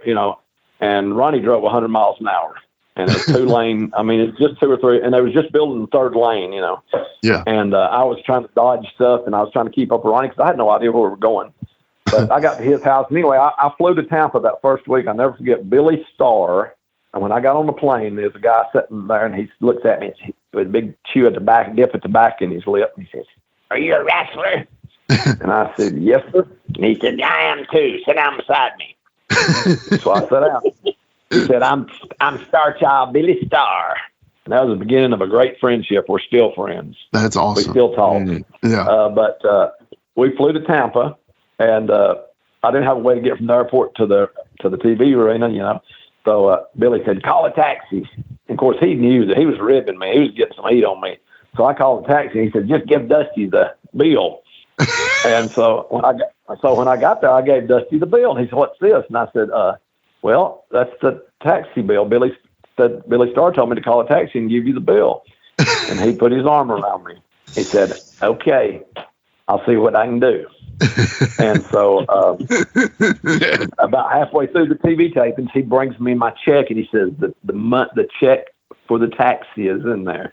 and Ronnie drove 100 miles an hour, and it's 2-lane. I mean, it's just 2 or 3, and they was just building the 3rd lane, Yeah. And I was trying to dodge stuff, and I was trying to keep up with Ronnie because I had no idea where we were going. But I got to his house. And anyway, I flew to Tampa that first week. I'll never forget Billy Starr. And when I got on the plane, there's a guy sitting there, and he looks at me with a big chew at the back, dip at the back in his lip. And he says, "Are you a wrestler?" And I said, "Yes, sir." And he said, "I am too. Sit down beside me." So I sat down. He said, I'm Star Child Billy Starr. And that was the beginning of a great friendship. We're still friends. That's awesome. We still talk. Yeah. But we flew to Tampa, and I didn't have a way to get from the airport to the TV arena, So Billy said, "Call a taxi." And of course, he knew that he was ribbing me. He was getting some heat on me. So I called a taxi. He said, "Just give Dusty the bill." And so when I got there, I gave Dusty the bill. And he said, "What's this?" And I said, "Well, that's the taxi bill. Billy Starr told me to call a taxi and give you the bill." And he put his arm around me. He said, "Okay, I'll see what I can do." And so about halfway through the TV tapings, he brings me my check, and he says the check for the taxi is in there.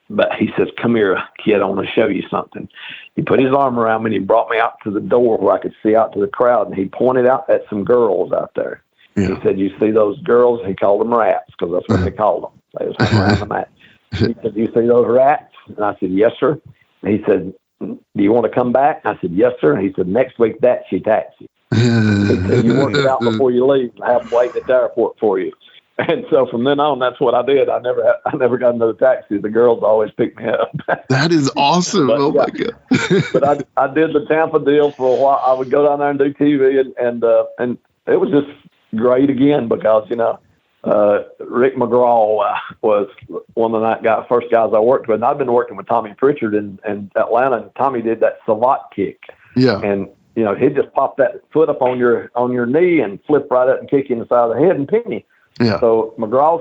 But he says, "Come here, kid, I want to show you something." He put his arm around me, and he brought me out to the door where I could see out to the crowd, and he pointed out at some girls out there. Yeah. He said, "You see those girls?" He called them rats, because that's what they called them. They was hanging around the mat. He said, "You see those rats?" And I said, "Yes, sir." And he said, "Do you want to come back?" I said, "Yes, sir." And he said, "Next week, that's your taxi." He said, "You work it out before you leave, and have them wait at the airport for you." And so from then on, that's what I did. I never got another taxi. The girls always picked me up. That is awesome. But, my God. But I did the Tampa deal for a while. I would go down there and do TV, and it was just great again because, Rick McGraw was one of the first guys I worked with. And I've been working with Tommy Pritchard in Atlanta, and Tommy did that savate kick. Yeah. And, he'd just pop that foot up on your knee and flip right up and kick you in the side of the head and pin you. Yeah. So McGraw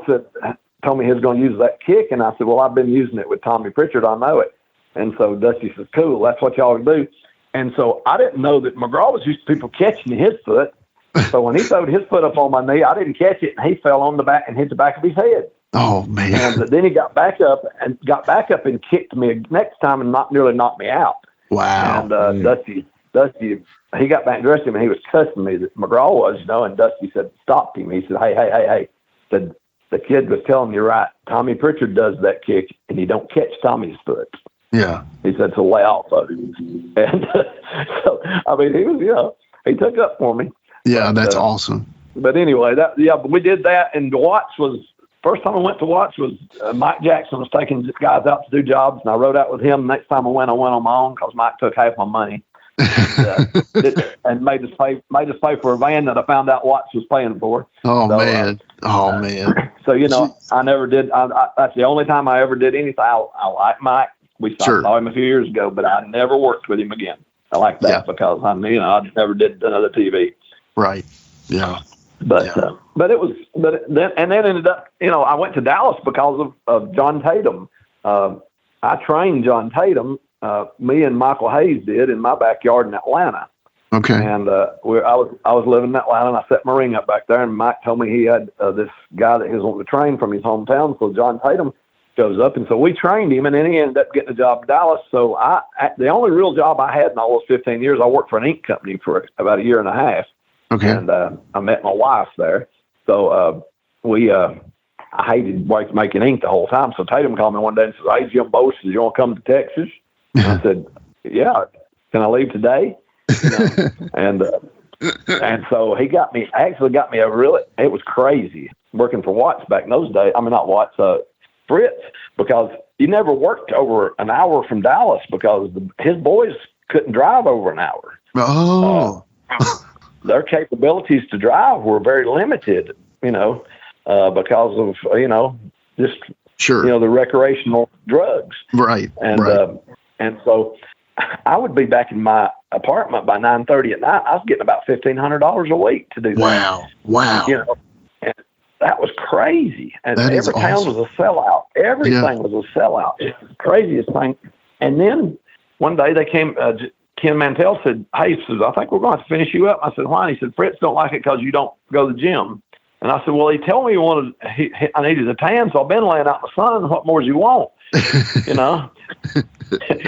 told me he was going to use that kick, and I said, "Well, I've been using it with Tommy Pritchard. I know it." And so Dusty says, "Cool, that's what y'all do." And so I didn't know that McGraw was used to people catching his foot. So when he throwed his foot up on my knee, I didn't catch it, and he fell on the back and hit the back of his head. Oh, man. And then he got back up and kicked me next time and nearly knocked me out. Wow. And Dusty, he got back dressed him, and he was cussing me that McGraw was, and Dusty said, stopped him. He said, hey. Said, "The kid was telling you right. Tommy Pritchard does that kick, and you don't catch Tommy's foot." Yeah. He said, "So lay off of him." And so, I mean, he was, he took up for me. Yeah, that's awesome. But anyway, but we did that, and first time I went to Watts was Mike Jackson was taking guys out to do jobs, and I rode out with him. Next time I went on my own because Mike took half my money. And made us pay for a van that I found out Watts was paying for. Oh, so, man. So, I never did. That's the only time I ever did anything. I like Mike. We saw him a few years ago, but I never worked with him again. I like that because I never did another TV. Right. Yeah. But then ended up, I went to Dallas because of John Tatum. I trained John Tatum. Me and Michael Hayes did in my backyard in Atlanta. Okay. And I was living in Atlanta, and I set my ring up back there, and Mike told me he had this guy that he was wanting to train from his hometown. So John Tatum goes up, and so we trained him, and then he ended up getting a job in Dallas. So the only real job I had in all those 15 years, I worked for an ink company for about a year and a half. Okay. And I met my wife there. So I hated making ink the whole time. So Tatum called me one day and said, "Hey, Jim Bo, you want to come to Texas?" And I said, "Yeah, can I leave today?" And so he got me it was crazy working for Watts back in those days. I mean, not Watts, Fritz, because you never worked over an hour from Dallas because his boys couldn't drive over an hour. Oh. Their capabilities to drive were very limited, because of, just, the recreational drugs. Right. And so I would be back in my apartment by 9:30 at night. I was getting about $1,500 a week to do that. Wow. that was crazy. And That is every town awesome. was a sellout. Everything was a sellout. It's the craziest thing. And then one day they came, Ken Mantell said, "Hey," says, "I think we're going to finish you up." I said, "Why?" He said, "Fritz don't like it because you don't go to the gym." And I said, "Well, he told me I needed a tan, so I've been laying out in the sun. What more do you want?" You know?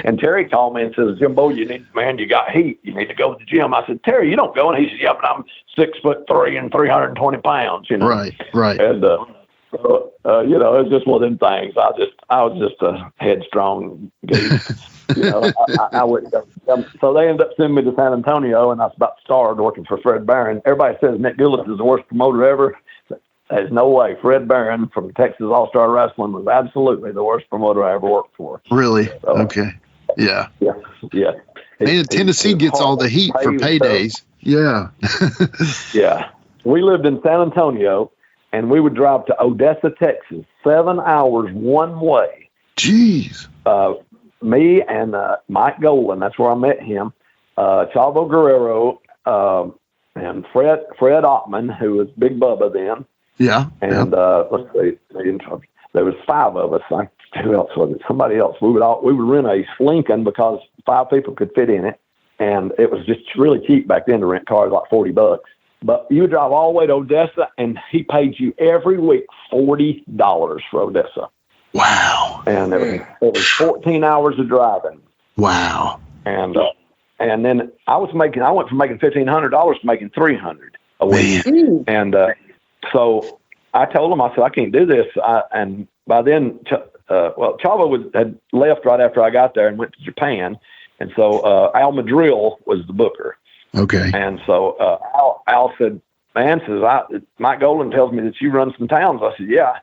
And Terry called me and says, "Jimbo, you got heat. You need to go to the gym." I said, "Terry, you don't go." And he said, "Yeah, but I'm 6'3" and 320 pounds, you know? Right. And, you know, it's just one of them things. I was just a headstrong geese. You know, I wouldn't go. So they ended up sending me to San Antonio, and I was about to start working for Fred Barron. Everybody says Nick Gillis is the worst promoter ever. There's no way. Fred Barron from Texas All-Star Wrestling was absolutely the worst promoter I ever worked for. Really? So, Okay. Yeah. Yeah. And Tennessee gets all the heat for paydays. Yeah. Yeah. We lived in San Antonio, and we would drive to Odessa, Texas, 7 hours one way. Jeez. Me and Mike Golan, that's where I met him, Chavo Guerrero, and Fred Ottman, who was Big Bubba then. Yeah. And let's see, there was 5 of us. Who else was it? Somebody else. We would rent a Lincoln because 5 people could fit in it, and it was just really cheap back then to rent cars, like $40. But you would drive all the way to Odessa, and he paid you every week $40 for Odessa. Wow. And it was 14 hours of driving. Wow. And then I went from making $1,500 to making $300 a week. Man. And so I told him, I said, "I can't do this." And by then, Chavo had left right after I got there and went to Japan. And so Al Madrill was the booker. Okay. And so Al said, "Man," says, "Mike Golan tells me that you run some towns." I said, "Yeah."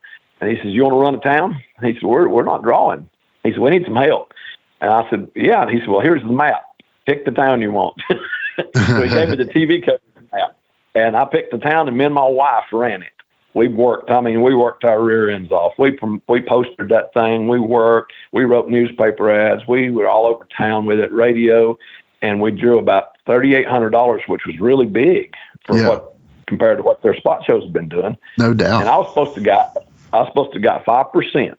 And he says, "You want to run a town?" And he said, "We're not drawing." He said, "We need some help." And I said, "Yeah." And he said, "Well, here's the map. Pick the town you want." So he gave me the TV coverage map. And I picked the town, and me and my wife ran it. We worked our rear ends off. We posted that thing. We worked. We wrote newspaper ads. We were all over town with it, radio. And we drew about $3,800, which was really big for compared to what their spot shows have been doing. No doubt. And I was supposed to got 5%.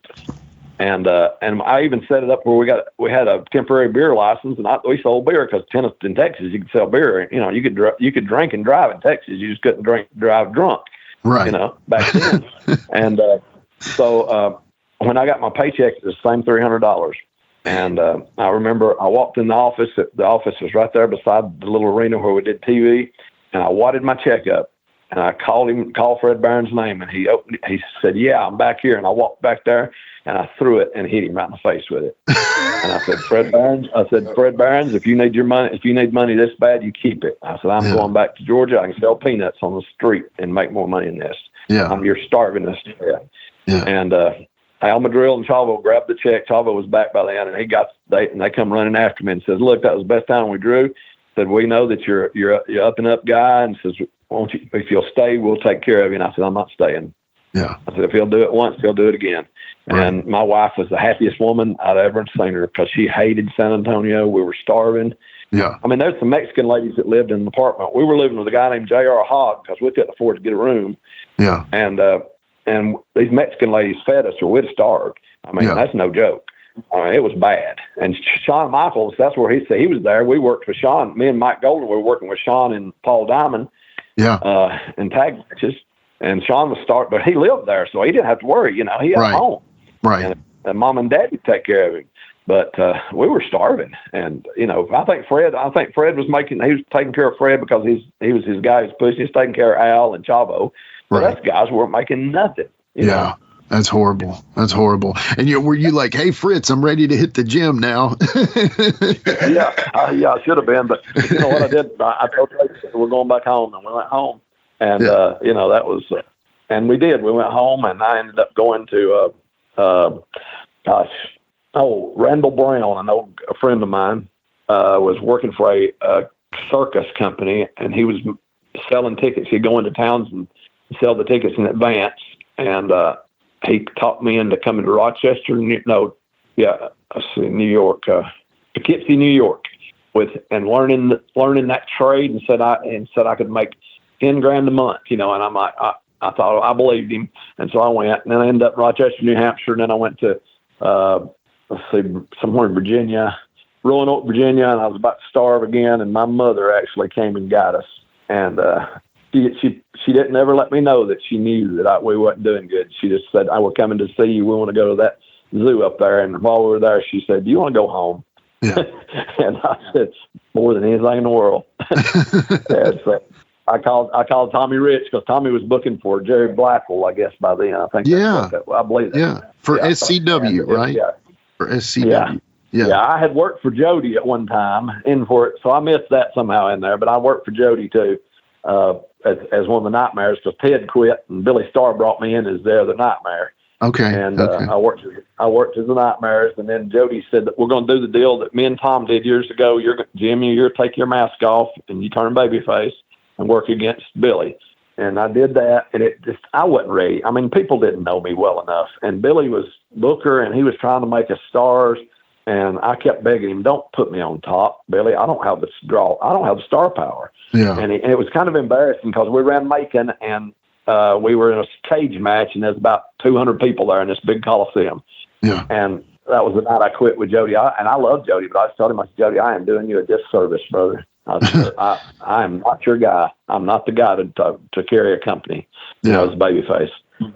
And I even set it up where we had a temporary beer license, and we sold beer because in Texas you could sell beer. You know, you could drink and drive in Texas. You just couldn't drive drunk. Right. You know, back then. And so when I got my paycheck, it was the same $300. And I remember I walked in the office. The office was right there beside the little arena where we did TV. And I wadded my check up. And I called Fred Barron's name, and he said, "Yeah, I'm back here." And I walked back there, and I threw it and hit him right in the face with it. And I said, "Fred Barron's, if you need money this bad, you keep it." I said, "I'm going back to Georgia. I can sell peanuts on the street and make more money than this. You're starving us to death." Yeah. And Al Madrill and Chavo grabbed the check. Chavo was back by then, and they come running after me and says, "Look, that was the best time we drew." Said, "We know that you're up and up guy," and says, "Won't you, if you'll stay, we'll take care of you." And I said, "I'm not staying." Yeah. I said, "If he'll do it once, he'll do it again." Right. And my wife was the happiest woman I'd ever seen her because she hated San Antonio. We were starving. Yeah. I mean, there's some Mexican ladies that lived in an apartment. We were living with a guy named J.R. Hogg because we couldn't afford to get a room. Yeah. And these Mexican ladies fed us or we'd starved. I mean, that's no joke. I mean, it was bad. And Shawn Michaels, that's where he was there. We worked with Shawn. Me and Mike Golden were working with Shawn and Paul Diamond. Yeah. In tag matches. And Shawn was but he lived there, so he didn't have to worry. You know, he had a home. Right. And mom and dad would take care of him. But we were starving. And, you know, I think Fred was taking care of Fred because he was his guy who was pushing. He was taking care of Al and Chavo. But us guys weren't making nothing. You know? That's horrible. That's horrible. And were you like, "Hey, Fritz, I'm ready to hit the gym now"? I should have been. But you know what I did? I told Tracy we're going back home, and we went home. And, you know, that was, and we did. We went home, and I ended up going to, Randall Brown, a friend of mine, was working for a circus company, and he was selling tickets. He'd go into towns and sell the tickets in advance. And he talked me into coming to Rochester, New York, Poughkeepsie, New York, and learning that trade, and said I could make $10,000 a month, you know. And I'm like, I thought I believed him, and so I went. And then I ended up in Rochester, New Hampshire, and then I went to somewhere in Virginia, Roanoke, Virginia, and I was about to starve again. And my mother actually came and got us, and she didn't ever let me know that she knew that we wasn't doing good. She just said, "I was coming to see you. We want to go to that zoo up there." And while we were there, she said, "Do you want to go home?" Yeah. And I said, "More than anything in the world." And so I called Tommy Rich, because Tommy was booking for Jerry Blackwell, I guess, by then. I think. Yeah. I believe that. Yeah. For SCW, And right? Yeah. For SCW. Yeah. I had worked for Jody at one time in for it, so I missed that somehow in there. But I worked for Jody too, as one of the Nightmares, because Ted quit and Billy Starr brought me in as the other Nightmare. Okay. And okay. I worked as the Nightmares, and then Jody said that we're going to do the deal that me and Tom did years ago. Jimmy, you're take your mask off and you turn babyface and work against Billy. And I did that, and I wasn't ready. I mean, people didn't know me well enough, and Billy was Booker, and he was trying to make us stars, and I kept begging him, "Don't put me on top, Billy. I don't have the star power." Yeah. And it was kind of embarrassing, because we ran Macon, and we were in a cage match, and there's about 200 people there in this big Coliseum. Yeah. And that was the night I quit with Jody. And I love Jody, but I just told him, I said, "Jody, I am doing you a disservice, brother. I am not your guy. I'm not the guy to carry a company, as a babyface."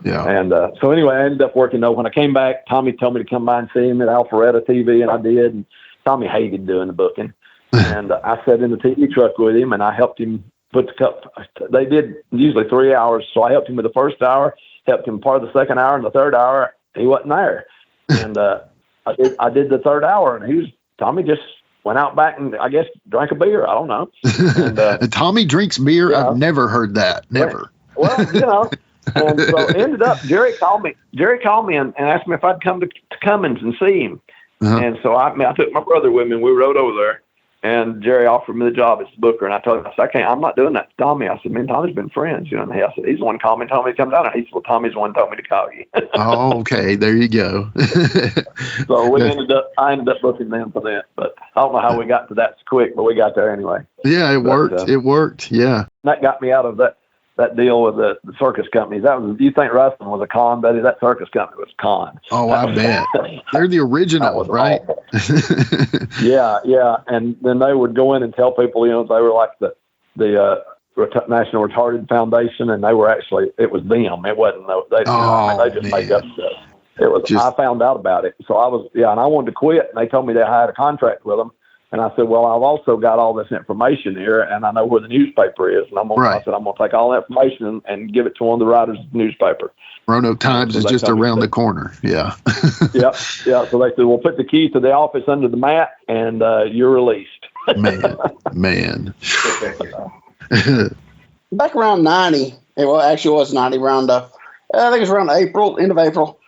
Yeah. And so anyway, I ended up working though. When I came back, Tommy told me to come by and see him at Alpharetta TV, and I did. And Tommy hated doing the booking. And I sat in the TV truck with him, and I helped him put the cup. They did usually 3 hours, so I helped him with the first hour, helped him part of the second hour, and the third hour he wasn't there. And I did the third hour, and Tommy just went out back and I guess drank a beer. I don't know. And, Tommy drinks beer. I've never heard that. Never. Well, and so ended up, Jerry called me and asked me if I'd come to Cummins and see him. Uh-huh. And so I took my brother with me, and we rode over there. And Jerry offered me the job as booker, and I told him, I said, I'm not doing that to Tommy. I said, me and Tommy's been friends, And I said, he's the one who called me and told me to come down. And he said, well, Tommy's the one who told me to call you. Oh, okay. There you go. So I ended up booking them for that. But I don't know how we got to that quick, but we got there anyway. Yeah, it worked. It worked. Yeah. That got me out of that deal with the circus companies. You think wrestling was a con, Betty? That circus company was a con. Oh, I bet. They're the original, right? Yeah. And then they would go in and tell people, they were like the National Retarded Foundation, and they were actually, it was them. It wasn't, they just made up stuff. It was, I found out about it. So and I wanted to quit, and they told me they had a contract with them. And I said, well, I've also got all this information here, and I know where the newspaper is. And I said, I'm going to take all that information and give it to one of the writers of the newspaper. Roanoke Times is just around the corner. Yeah. Yeah. So they said, well, put the key to the office under the mat, and you're released. Man. Back around 90, actually it was 90, around, I think it was around end of April,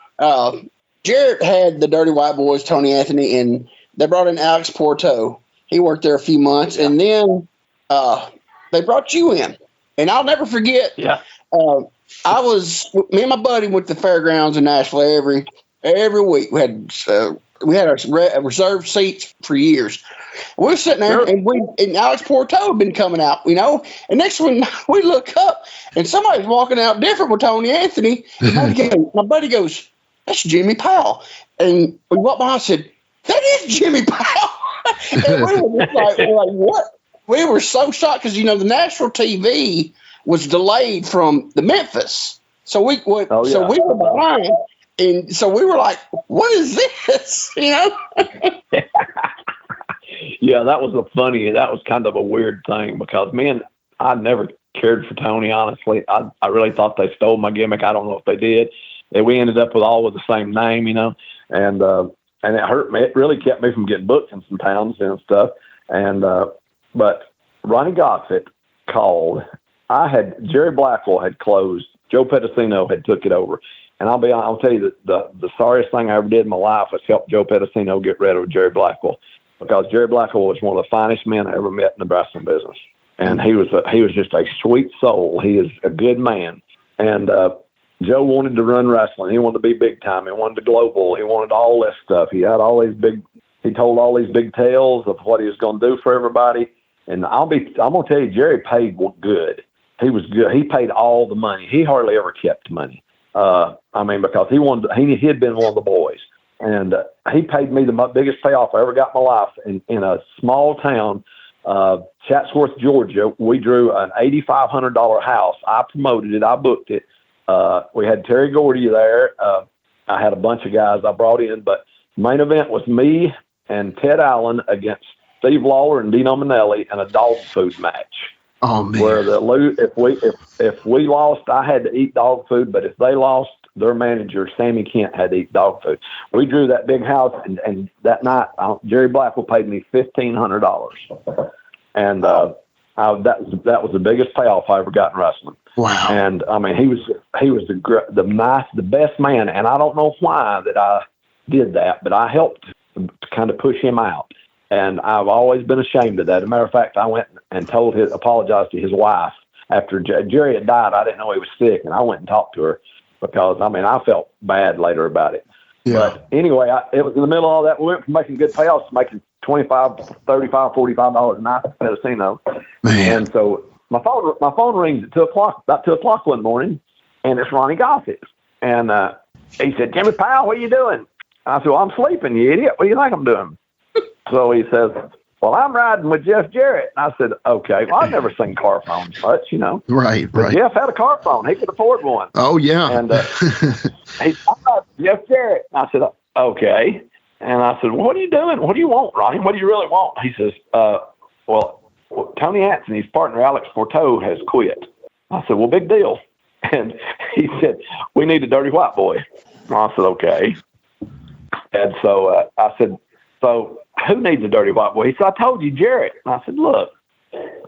Jarrett had the Dirty White Boys, Tony Anthony, and they brought in Alex Porto. He worked there a few months, and then they brought you in. And I'll never forget. Yeah. Me and my buddy went to the fairgrounds in Nashville every week. We had our reserved seats for years. We were sitting there, and Alex Porto had been coming out, And next one, we look up, and somebody's walking out different with Tony Anthony. And my buddy goes, "That's Jimmy Powell." And we walked by and said, "That is Jimmy Powell." And we were just like, what? We were so shocked because, the national TV was delayed from the Memphis. So we were behind. And so we were like, what is this? Yeah, that was kind of a weird thing, because I never cared for Tony, honestly. I really thought they stole my gimmick. I don't know if they did. And we ended up with the same name, and it hurt me. It really kept me from getting booked in some towns and stuff. And but Ronnie Gossett called. Jerry Blackwell had closed. Joe Pedicino had took it over. And I'll tell you that the sorriest thing I ever did in my life was help Joe Pedicino get rid of Jerry Blackwell, because Jerry Blackwell was one of the finest men I ever met in the wrestling business. And he was just a sweet soul. He is a good man. And Joe wanted to run wrestling. He wanted to be big time. He wanted to global. He wanted all this stuff. He told all these big tales of what he was going to do for everybody. And I'm going to tell you, Jerry paid good. he was good. He paid all the money. He hardly ever kept money. Because he had been one of the boys, and he paid me the biggest payoff I ever got in my life in a small town, Chatsworth, Georgia. We drew an $8,500 house. I promoted it. I booked it. We had Terry Gordy there. I had a bunch of guys I brought in, but the main event was me and Ted Allen against Steve Lawler and Dino Manelli in a dog food match. Oh man! Where if we lost, I had to eat dog food, but if they lost, their manager Sammy Kent had to eat dog food. We drew that big house, and that night Jerry Blackwell paid me $1,500, and that was the biggest payoff I ever got in wrestling. Wow! And he was the best man, and I don't know why that I did that, but I helped to kind of push him out. And I've always been ashamed of that. As a matter of fact, I went and apologized to his wife after Jerry had died. I didn't know he was sick, and I went and talked to her because I felt bad later about it. Yeah. But anyway, it was in the middle of all that. We went from making good payoffs to making $25, $35, $45 a night at the casino. Man. And so my phone rings at about 2 o'clock one morning, and it's Ronnie Gossett. And he said, "Jimmy Powell, what are you doing?" I said, "Well, I'm sleeping, you idiot. What do you think I'm doing?" So he says, "Well, I'm riding with Jeff Jarrett." And I said, "Okay." Well, I've never seen car phones much, Right. But Jeff had a car phone. He could afford one. Oh, yeah. And he said, "Jeff Jarrett." And I said, "Okay." And I said, "Well, what are you doing? What do you want, Ronnie? What do you really want?" He says, well, Tony Atson, his partner, Alex Forteau, has quit." I said, "Well, big deal." And he said, "We need a dirty white boy." And I said, "Okay." And so I said, "So who needs a dirty white boy?" He said, "I told you, Jarrett." And I said, "Look,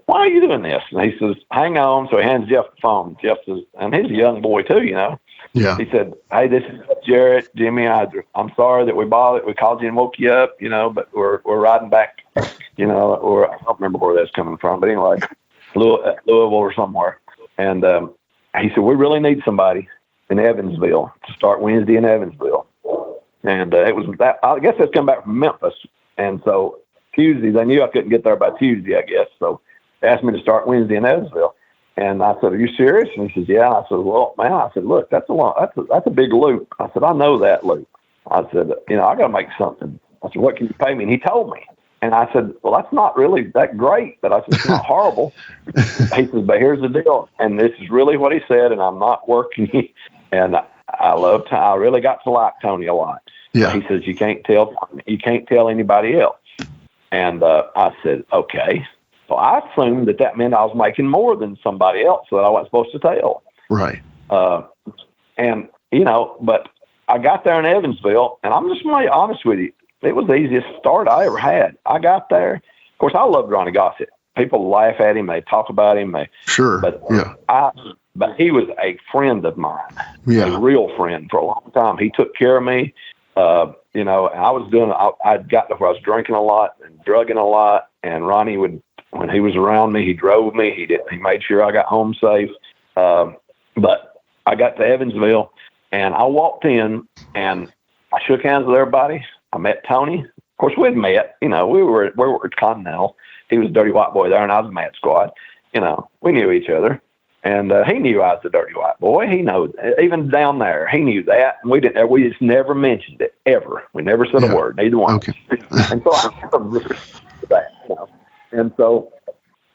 why are you doing this?" And he says, "Hang on." So he hands Jeff the phone. Jeff says, and he's a young boy too, Yeah. He said, "Hey, this is Jarrett, Jimmy. I'm sorry that we called you and woke you up, but we're riding back, or I don't remember where that's coming from, but anyway, Louisville or somewhere." And he said, "We really need somebody in Evansville to start Wednesday in Evansville." And it was that. I guess that's come back from Memphis, and so Tuesday they knew I couldn't get there by Tuesday, I guess. So they asked me to start Wednesday in Evansville, and I said, "Are you serious?" And he says, "Yeah." I said, "Well, man," I said, "Look, that's a big loop." I said, "I know that loop." I said, "I got to make something." I said, "What can you pay me?" And he told me, and I said, "Well, that's not really that great," but I said, "It's not horrible." He says, "But here's the deal," and this is really what he said, and I'm not working, and I really got to like Tony a lot. Yeah. He says, you can't tell anybody else. And I said, "Okay." So I assumed that meant I was making more than somebody else that I wasn't supposed to tell. Right. But I got there in Evansville, and I'm just going to be honest with you. It was the easiest start I ever had. I got there. Of course, I loved Ronnie Gossett. People laugh at him. They talk about him. Sure. But yeah. But he was a friend of mine, a real friend for a long time. He took care of me. I'd gotten to where I was drinking a lot and drugging a lot. And Ronnie when he was around me, he drove me. He made sure I got home safe. But I got to Evansville, and I walked in, and I shook hands with everybody. I met Tony. Of course, we'd met. We were at Continental. He was a dirty white boy there, and I was a Mad Squad. We knew each other. And he knew I was the dirty white boy. He knows, even down there, he knew that. And we just never mentioned it, ever. We never said a word, neither one. Okay. And so I remember that, And so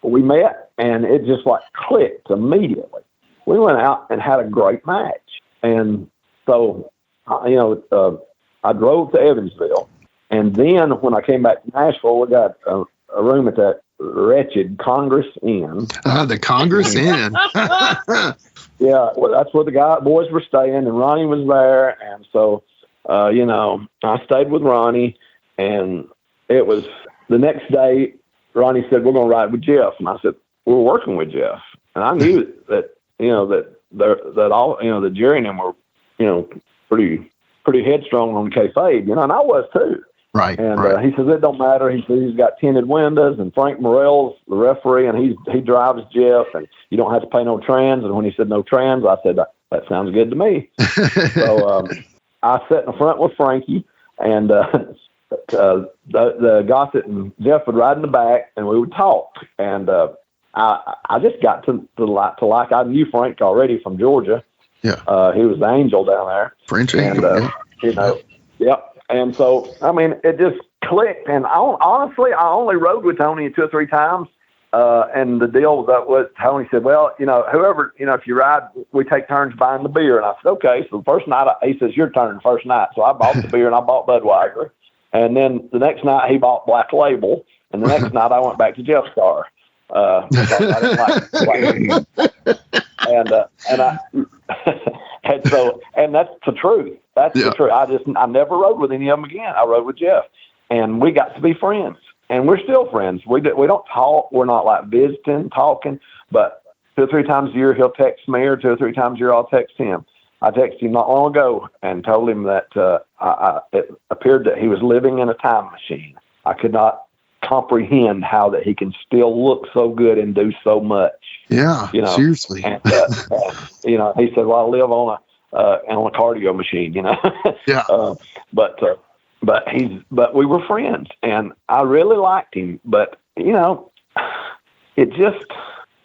we met, and it just clicked immediately. We went out and had a great match. And so, I drove to Evansville. And then when I came back to Nashville, we got a room at that wretched Congress Inn. The Congress Inn. Yeah, well, that's where the boys were staying, and Ronnie was there. And so, I stayed with Ronnie, and it was the next day. Ronnie said, "We're going to ride with Jeff," and I said, "We're working with Jeff." And I knew that all that Jerry and them were, pretty headstrong on kayfabe, and I was too. Right. And right. He says it don't matter. He says he's got tinted windows, and Frank Morell's the referee, and he drives Jeff, and you don't have to pay no trans. And when he said no trans, I said that sounds good to me. So I sat in the front with Frankie, and the Gossett and Jeff would ride in the back, and we would talk. And I just got to like, I knew Frank already from Georgia. Yeah. He was the angel down there. French And, angel. you know, yep. And so, I mean, it just clicked. And honestly, I only rode with Tony 2 or 3 times. And the deal was Tony said, well, you know, whoever, you know, if you ride, we take turns buying the beer. And I said, okay. So the first night, he says, your turn first night. So I bought the beer and I bought Budweiser. And then the next night he bought Black Label. And the next night I went back to Jeff's car. Because I didn't like Black Label. And that's the truth. That's the truth. I never rode with any of them again. I rode with Jeff. And we got to be friends. And we're still friends. We don't talk. We're not like visiting, talking. But 2 or 3 times a year, he'll text me, or 2 or 3 times a year, I'll text him. I texted him not long ago and told him that it appeared that he was living in a time machine. I could not comprehend how that he can still look so good and do so much. Yeah, you know, seriously. And, you know, he said, well, I live on a cardio machine, you know. Yeah. But we were friends, and I really liked him. But you know, it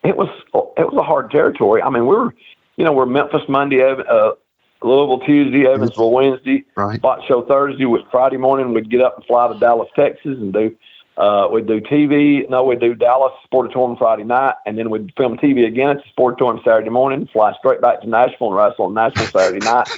was a hard territory. I mean, we're Memphis Monday, Louisville Tuesday, Evansville Wednesday, Spot Show Thursday. With Friday morning, we'd get up and fly to Dallas, Texas, and we'd do TV. No, we'd do Dallas Sportatorium Friday night, and then we'd film TV again at the Sportatorium Saturday morning, fly straight back to Nashville and wrestle in Nashville Saturday night.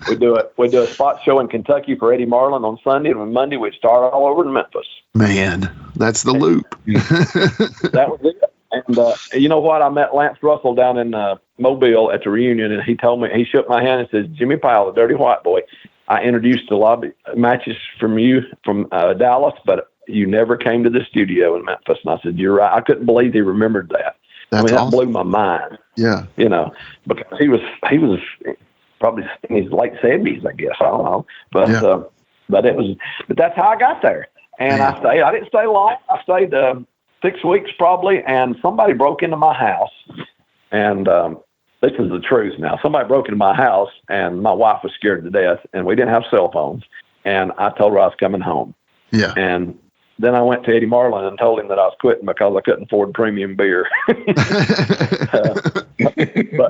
We'd do a spot show in Kentucky for Eddie Marlin on Sunday, and on Monday we'd start all over in Memphis. Man, that's the loop. That was it. And you know what? I met Lance Russell down in Mobile at the reunion, and he told me, he shook my hand and says, Jimmy Powell, the dirty white boy, I introduced a lot of matches from you from Dallas, but you never came to the studio in Memphis. And I said, you're right. I couldn't believe he remembered that. That blew my mind. Yeah. You know, because he was probably in his late 70s, I guess. I don't know. But but that's how I got there. And I didn't stay long. I stayed 6 weeks probably, and somebody broke into my house. And this is the truth now. Somebody broke into my house, and my wife was scared to death, and we didn't have cell phones. And I told her I was coming home. Yeah. And then I went to Eddie Marlin and told him that I was quitting because I couldn't afford premium beer.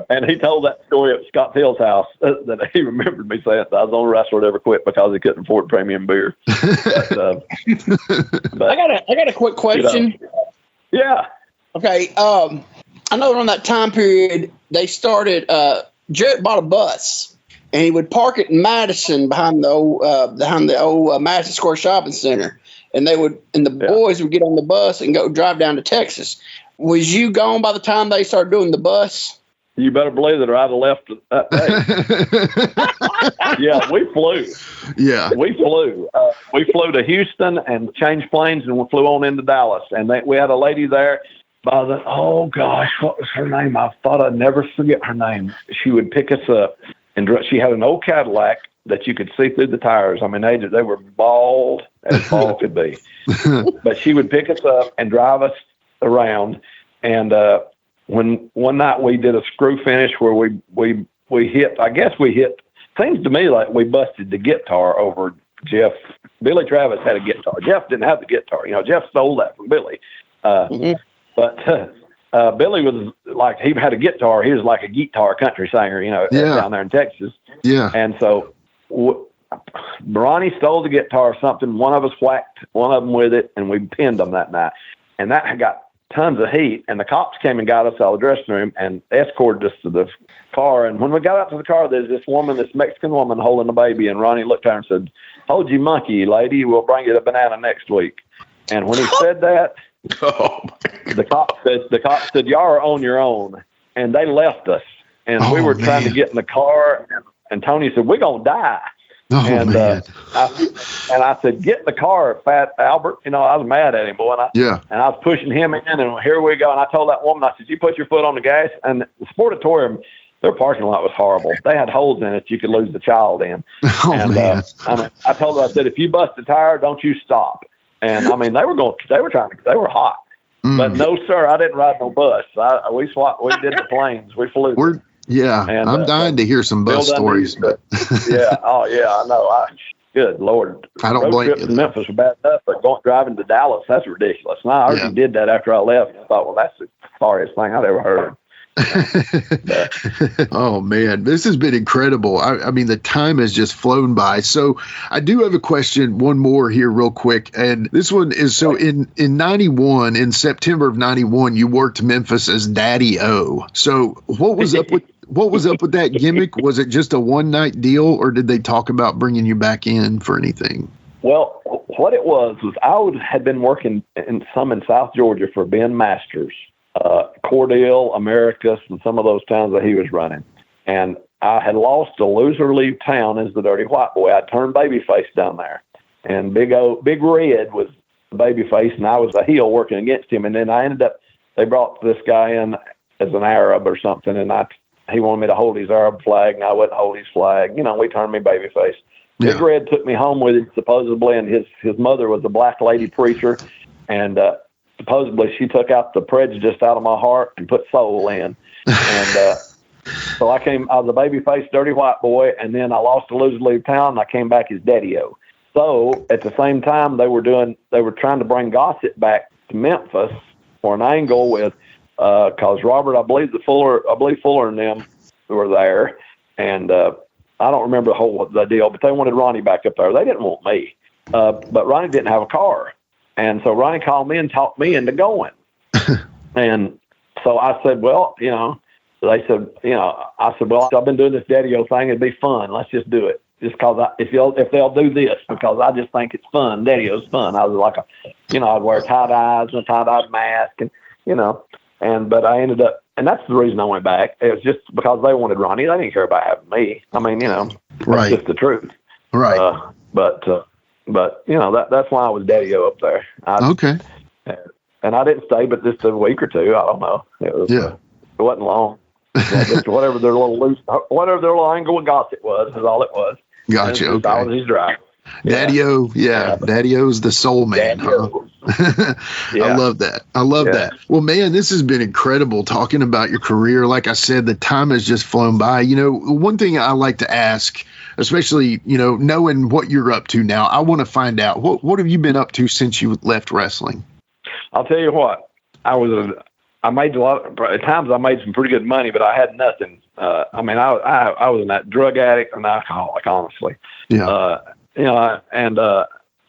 And he told that story at Scott Hill's house that he remembered me saying that I was the only wrestler that ever quit because he couldn't afford premium beer. But I got a quick question. You know, yeah. Okay. I know around that time period they started. Jarrett bought a bus, and he would park it in Madison behind the old Madison Square Shopping Center. And the boys would get on the bus and go drive down to Texas. Was you gone by the time they started doing the bus? You better believe that, or I'd have left that day. Yeah, we flew. Yeah, we flew. We flew to Houston and changed planes, and we flew on into Dallas. And we had a lady there by oh gosh, what was her name? I thought I'd never forget her name. She would pick us up, and she had an old Cadillac that you could see through the tires. I mean, they were bald as bald could be. But she would pick us up and drive us around. And when one night we did a screw finish where we hit, I guess we hit, seems to me like we busted the guitar over Jeff. Billy Travis had a guitar. Jeff didn't have the guitar. You know, Jeff stole that from Billy. But Billy was like, he had a guitar. He was like a guitar country singer, you know, down there in Texas. Yeah. And so Ronnie stole the guitar or something. One of us whacked one of them with it, and we pinned them that night. And that got tons of heat, and the cops came and got us out of the dressing room and escorted us to the car. And when we got out to the car, there's this Mexican woman holding a baby, and Ronnie looked at her and said, "Hold your monkey, lady. We'll bring you a banana next week." And when he said that, the cop said, "Y'all are on your own." And they left us. And we were trying to get in the car, and Tony said, "We're going to die." I said, "Get in the car, Fat Albert." You know, I was mad at him, boy. And I was pushing him in, and here we go. And I told that woman, I said, "You put your foot on the gas." And the Sportatorium, their parking lot was horrible. They had holes in it you could lose the child in. I told her, I said, "If you bust a tire, don't you stop." And I mean, they were hot. But no, sir, I didn't ride no bus. We did the planes. We flew. I'm dying to hear some bus stories. Yeah. Oh, yeah, I know. Good Lord. I don't Road blame trips you. in Memphis are bad enough, but driving to Dallas, that's ridiculous. And I already did that after I left. I thought, well, that's the sorriest thing I'd ever heard. Oh man, this has been incredible. I mean, the time has just flown by. So I do have a question, one more here real quick. And this one is, so in 91, in September of 91, you worked Memphis as Daddy O. So what was up with that gimmick? Was it just a one night deal, or did they talk about bringing you back in for anything? Well, what it was I had been working in South Georgia for Ben Masters, Cordell, Americus, and some of those towns that he was running. And I had lost to Loser Leave Town as the Dirty White Boy. I turned babyface down there. And Big Red was the babyface, and I was a heel working against him. And then they brought this guy in as an Arab or something, and he wanted me to hold his Arab flag, and I wouldn't hold his flag. We turned me babyface. Yeah. Big Red took me home with him, supposedly, and his mother was a black lady preacher, and supposedly she took out the prejudice out of my heart and put soul in. And so I was a babyface, Dirty White Boy, and then I lost to Loser Leave Town, and I came back as Daddy-O. So at the same time, they were trying to bring Gossett back to Memphis for an angle with, because Robert, I believe Fuller and them were there, and I don't remember the deal, but they wanted Ronnie back up there. They didn't want me, but Ronnie didn't have a car, and so Ronnie called me and talked me into going. And so I said, well, they said, I said, well, I've been doing this Daddy-O thing. It'd be fun. Let's just do it. Just because if they'll do this, because I just think it's fun. Daddy-O's fun. I was like I'd wear tie-dyes and a tie-dyed mask, and but I ended up, and that's the reason I went back. It was just because they wanted Ronnie. They didn't care about having me. I mean, that's just the truth. Right. But that's why I was Daddy-O up there. Okay. And I didn't stay but just a week or two. I don't know. It was, it wasn't long. Just whatever their little angle with Gossett was all it was. Gotcha. Okay. I was his driver. Daddy-O, Daddy-O's the soul man. Huh? I love that. That. Well, man, this has been incredible talking about your career. Like I said, the time has just flown by. One thing I like to ask, especially, knowing what you're up to now, I want to find out, what have you been up to since you left wrestling? I'll tell you what, I made at times I made some pretty good money, but I had nothing. I was a drug addict and alcoholic, honestly. Yeah. And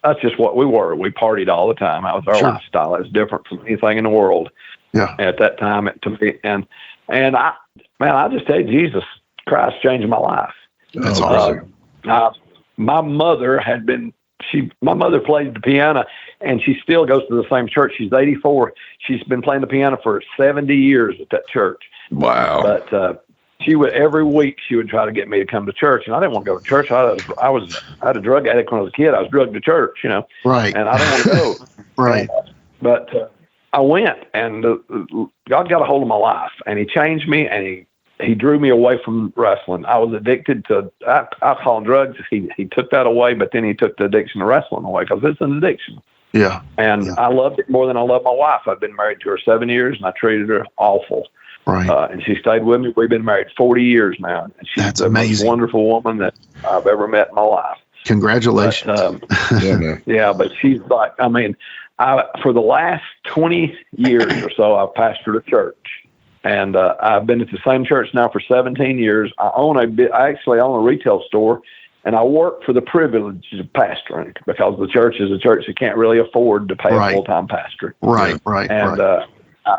that's just what we were. We partied all the time. That was our lifestyle. It was different from anything in the world. Yeah. At that time, to me, and I just tell you, Jesus Christ changed my life. That's awesome. My mother my mother played the piano, and she still goes to the same church. She's 84. She's been playing the piano for 70 years at that church. Wow. But every week she would try to get me to come to church, and I didn't want to go to church. I had a drug addict when I was a kid. I was drugged to church, Right. And I didn't want to go. Right. But I went, and God got a hold of my life, and He changed me, and He drew me away from wrestling. I was addicted to alcohol and drugs. He took that away, but then He took the addiction to wrestling away, because it's an addiction. Yeah. And I loved it more than I loved my wife. I've been married to her 7 years, and I treated her awful. Right. And she stayed with me. We've been married 40 years now. And she's That's the amazing. most wonderful woman that I've ever met in my life. Congratulations. But, but she's like, for the last 20 years or so, I've pastored a church. And I've been at the same church now for 17 years. I actually own a retail store, and I work for the privilege of pastoring, because the church is a church that can't really afford to pay a full-time pastor. Right. And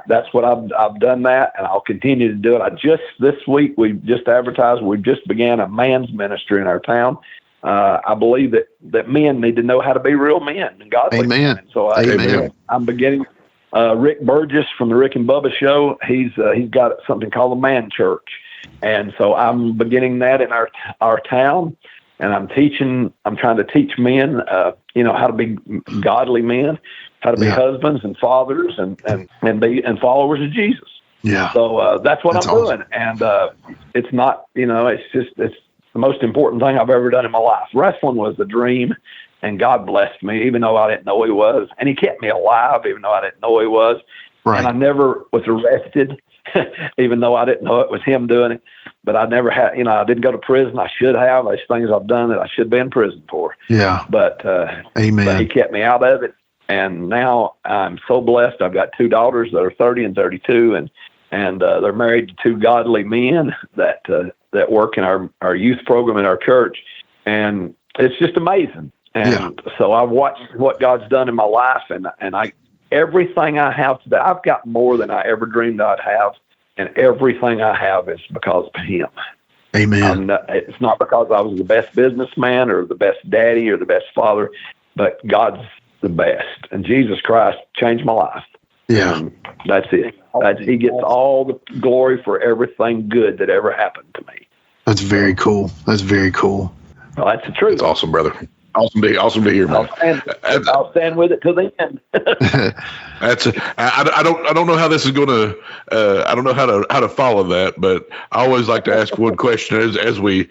that's what I've done that, and I'll continue to do it. This week, we just advertised, we just began a man's ministry in our town. I believe that men need to know how to be real men and godly men. And so I'm beginning. Rick Burgess from the Rick and Bubba Show, he's got something called the Man Church, and so I'm beginning that in our town, and I'm trying to teach men, how to be godly men, how to be husbands and fathers, and followers of Jesus. Yeah. So that's what I'm doing, and it's not, it's the most important thing I've ever done in my life. Wrestling was a dream. And God blessed me, even though I didn't know He was. And He kept me alive, even though I didn't know He was. Right. And I never was arrested, even though I didn't know it was Him doing it. but I never had, I didn't go to prison. I should have. There's things I've done that I should be in prison for. Yeah. But, Amen. But he kept me out of it. And now I'm so blessed. I've got 2 daughters that are 30 and 32, and they're married to 2 godly men that work in our youth program in our church. And it's just amazing. And so I've watched what God's done in my life, and everything I have today, I've got more than I ever dreamed I'd have. And everything I have is because of him. Amen. It's not because I was the best businessman or the best daddy or the best father, but God's the best. And Jesus Christ changed my life. Yeah. And that's it. He gets all the glory for everything good that ever happened to me. That's very cool. That's very cool. Well, that's the truth. It's awesome, brother. Awesome to hear, man. I'll stand with it to the end. I don't know how this is going to. I don't know how to follow that, but I always like to ask one question as we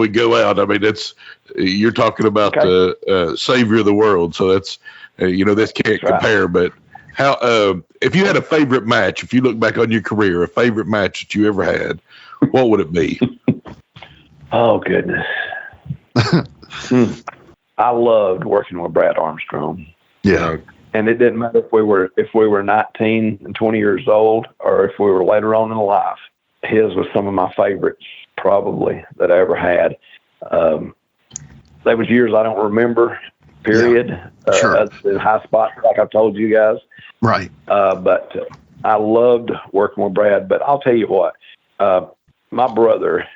go out. I mean, you're talking about the Savior of the world, so that's this can't compare. But how if you had a favorite match, if you look back on your career, a favorite match that you ever had, what would it be? Oh goodness. I loved working with Brad Armstrong. Yeah. And it didn't matter if we were 19 and 20 years old or if we were later on in life. His was some of my favorites probably that I ever had. There was years I don't remember, period. Yeah. Sure. In high spots like I've told you guys. Right. But I loved working with Brad. But I'll tell you what, my brother,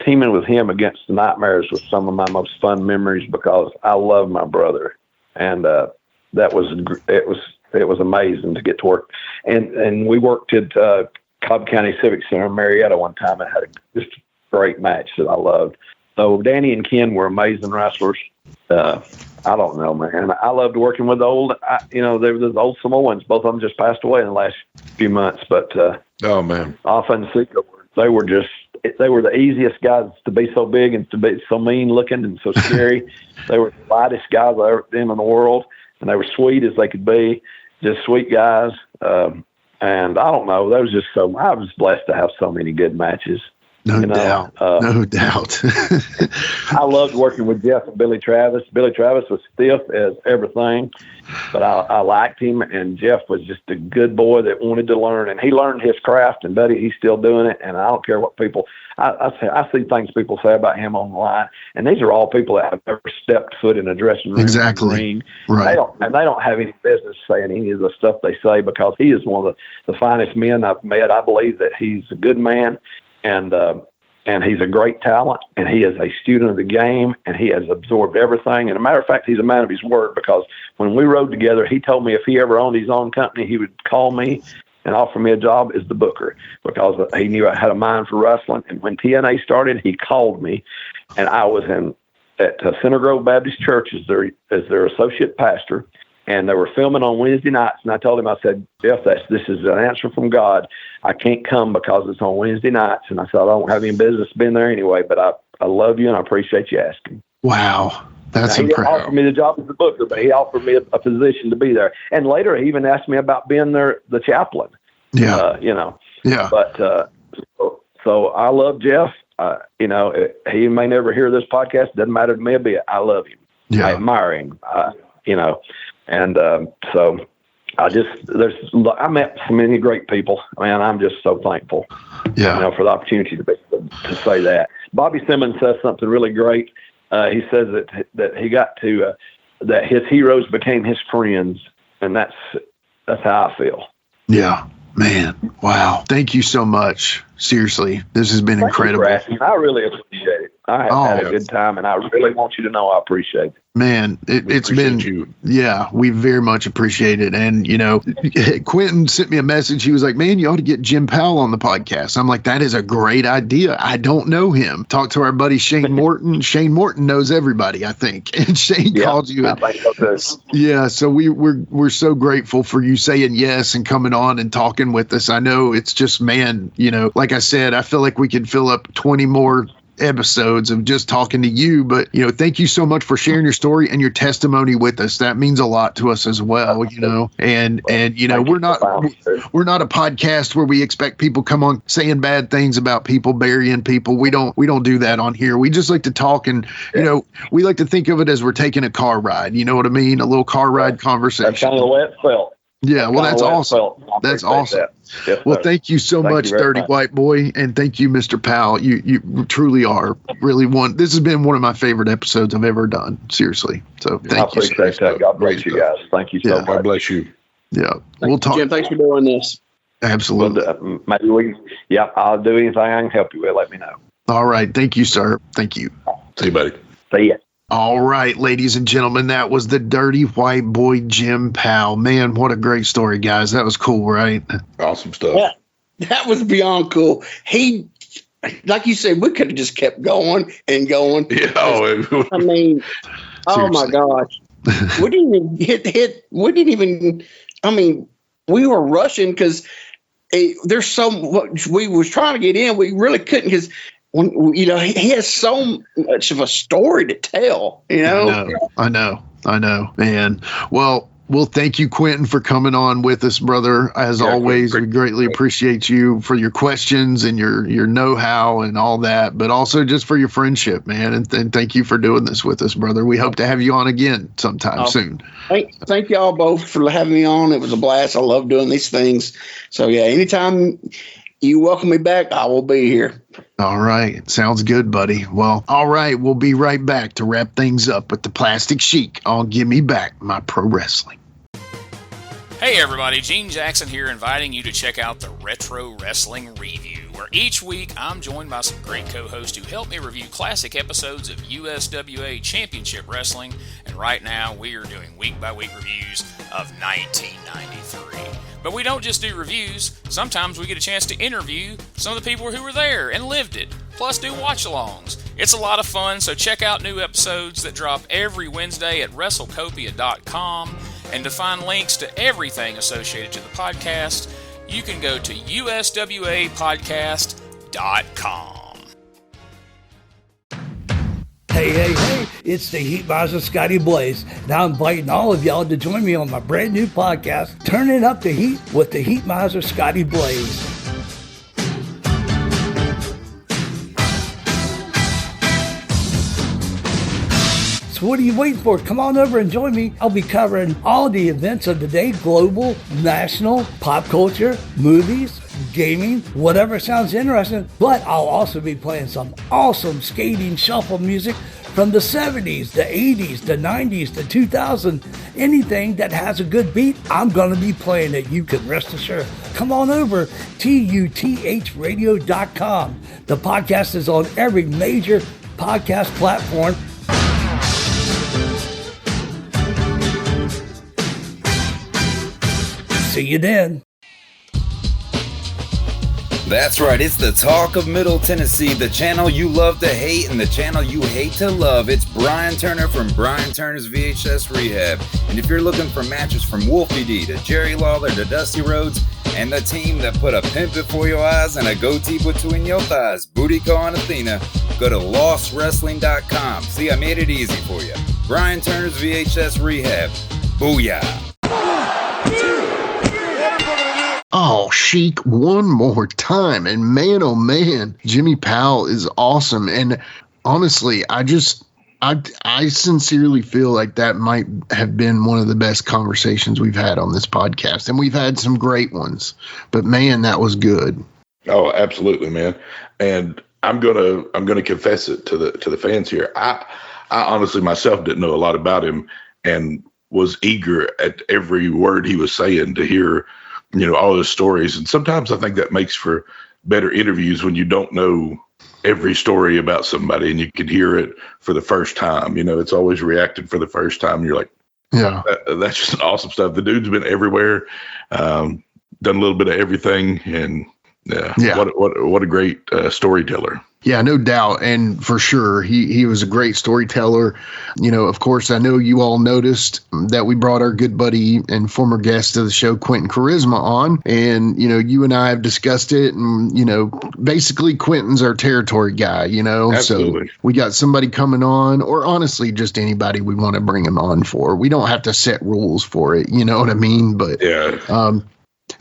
teaming with him against the Nightmares was some of my most fun memories because I love my brother, and it was amazing to get to work. And we worked at Cobb County Civic Center in Marietta one time and had just a great match that I loved. So Danny and Ken were amazing wrestlers. I don't know, man. I loved working with there were those old Samoans. Both of them just passed away in the last few months, but oh man, off in the secret, they were the easiest guys to be so big and to be so mean looking and so scary. They were the lightest guys I've ever seen in the world, and they were sweet as they could be, just sweet guys. And I don't know, I was blessed to have so many good matches. No doubt. No doubt. I loved working with Jeff and Billy Travis. Billy Travis was stiff as everything, but I liked him, and Jeff was just a good boy that wanted to learn, and he learned his craft, and buddy, he's still doing it, and I don't care what people I see things people say about him online, and these are all people that have never stepped foot in a dressing room. Exactly. Ring. Right. They don't have any business saying any of the stuff they say because he is one of the finest men I've met. I believe that he's a good man, and he's a great talent, and he is a student of the game, and he has absorbed everything. And a matter of fact, he's a man of his word because when we rode together, he told me if he ever owned his own company, he would call me and offer me a job as the booker because he knew I had a mind for wrestling. And when TNA started, he called me, and I was at Center Grove Baptist Church as their associate pastor. And they were filming on Wednesday nights. And I told him, I said, Jeff, this is an answer from God. I can't come because it's on Wednesday nights. And I said, I don't have any business being there anyway, but I love you and I appreciate you asking. Wow. That's impressive. He didn't impressive. offer me the job as the booker, but he offered me a position to be there. And later he even asked me about being the chaplain. Yeah. Yeah. But so I love Jeff. He may never hear this podcast. Doesn't matter to me a bit. I love him. Yeah. I admire him. And so I met so many great people. Man, I'm just so thankful, for the opportunity to say that. Bobby Simmons says something really great. He says that he got to, that his heroes became his friends. And that's how I feel. Yeah, man. Wow. Thank you so much. Seriously, this has been incredible. I really appreciate it. I have had a good time, and I really want you to know I appreciate it. Man, it's been, we very much appreciate it. And, Quentin sent me a message. He was like, man, you ought to get Jim Powell on the podcast. I'm like, that is a great idea. I don't know him. Talk to our buddy Shane Morton. Shane Morton knows everybody, I think. And Shane called you. Yeah. So we're so grateful for you saying yes and coming on and talking with us. I know it's just, man, like I said, I feel like we could fill up 20 more episodes of just talking to you. But, you know, thank you so much for sharing your story and your testimony with us. That means a lot to us as well, you know, and you know, we're not a podcast where we expect people come on saying bad things about people, burying people. We don't do that on here. We just like to talk, and, you know, we like to think of it as we're taking a car ride. You know what I mean? A little car ride conversation. That's kind of the way it felt. Yeah, well, that's awesome. That's awesome. Yes, well, sir. thank you so much, Dirty White Boy, and thank you, Mr. Powell. You truly are really one. This has been one of my favorite episodes I've ever done. Seriously. So thank you. I appreciate that. God bless you guys. Thank you so much. God bless you. Yeah, we'll talk. Jim, thanks for doing this. Absolutely. I'll do anything I can help you with. Let me know. All right. Thank you, sir. Thank you. See you, buddy. See ya. All right, ladies and gentlemen, that was the Dirty White Boy, Jim Powell. Man, what a great story, guys. That was cool, right? Awesome stuff. Yeah, that was beyond cool. He, like you said, we could have just kept going and going. Yeah. I mean, oh my gosh. We didn't even hit. We didn't even, I mean, we were rushing because there's so much we was trying to get in. We really couldn't because, you know, he has so much of a story to tell, you know? I know, man. Well, thank you, Quentin, for coming on with us, brother. As always, we greatly appreciate you for your questions and your know-how and all that, but also just for your friendship, man. And thank you for doing this with us, brother. We hope to have you on again sometime soon. Thank y'all both for having me on. It was a blast. I love doing these things. So, yeah, anytime you welcome me back, I will be here. All right. Sounds good, buddy. Well, all right. We'll be right back to wrap things up with the Plastic Sheik on Give Me Back My Pro Wrestling. Hey everybody, Gene Jackson here, inviting you to check out the Retro Wrestling Review, where each week I'm joined by some great co-hosts who help me review classic episodes of USWA Championship Wrestling, and right now we are doing week-by-week reviews of 1993. But we don't just do reviews, sometimes we get a chance to interview some of the people who were there and lived it, plus do watch-alongs. It's a lot of fun, so check out new episodes that drop every Wednesday at WrestleCopia.com. And to find links to everything associated to the podcast, you can go to uswapodcast.com. Hey, it's the Heat Miser Scotty Blaze. Now I'm inviting all of y'all to join me on my brand new podcast, Turning Up the Heat with the Heat Miser Scotty Blaze. So what are you waiting for? Come on over and join me. I'll be covering all the events of the day, global, national, pop culture, movies, gaming, whatever sounds interesting. But I'll also be playing some awesome skating shuffle music from the 70s, the 80s, the 90s, the 2000s. Anything that has a good beat, I'm going to be playing it. You can rest assured. Come on over, tuthradio.com. The podcast is on every major podcast platform. See you then. That's right, it's the talk of Middle Tennessee, the channel you love to hate and the channel you hate to love. It's Brian Turner from Brian Turner's VHS Rehab. And if you're looking for matches from Wolfie D to Jerry Lawler to Dusty Rhodes and the team that put a pimp before your eyes and a goatee between your thighs, Booty Call and Athena, go to lostwrestling.com. See, I made it easy for you. Brian Turner's VHS Rehab. Booyah. Oh, Sheik, one more time. And man, oh man, Jimmy Powell is awesome. And honestly, I sincerely feel like that might have been one of the best conversations we've had on this podcast. And we've had some great ones, but man, that was good. Oh, absolutely, man. And I'm gonna confess it to the fans here. I honestly myself didn't know a lot about him and was eager at every word he was saying to hear, you know, all his stories. And sometimes I think that makes for better interviews when you don't know every story about somebody and you can hear it for the first time. You know, it's always reacted for the first time. You're like, yeah, that's just awesome stuff. The dude's been everywhere, done a little bit of everything, and what a great storyteller. Yeah, no doubt. And for sure, he was a great storyteller. Of course, I know you all noticed that we brought our good buddy and former guest of the show, Quentin Charisma, on. And, you and I have discussed it. And, basically, Quentin's our territory guy, Absolutely. So we got somebody coming on, or honestly, just anybody we want to bring him on for. We don't have to set rules for it. You know what I mean? But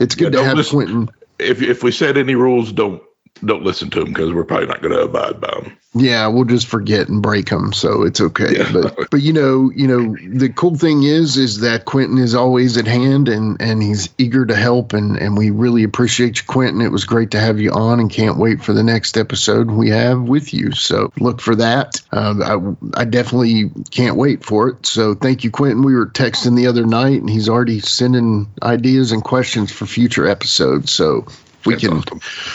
it's good to have Quentin. If we set any rules, don't listen to them because we're probably not going to abide by them. Yeah, we'll just forget and break them, so it's okay. Yeah. But the cool thing is that Quentin is always at hand and he's eager to help, and we really appreciate you, Quentin. It was great to have you on, and can't wait for the next episode we have with you. So look for that. I definitely can't wait for it. So thank you, Quentin. We were texting the other night, and he's already sending ideas and questions for future episodes. So if we can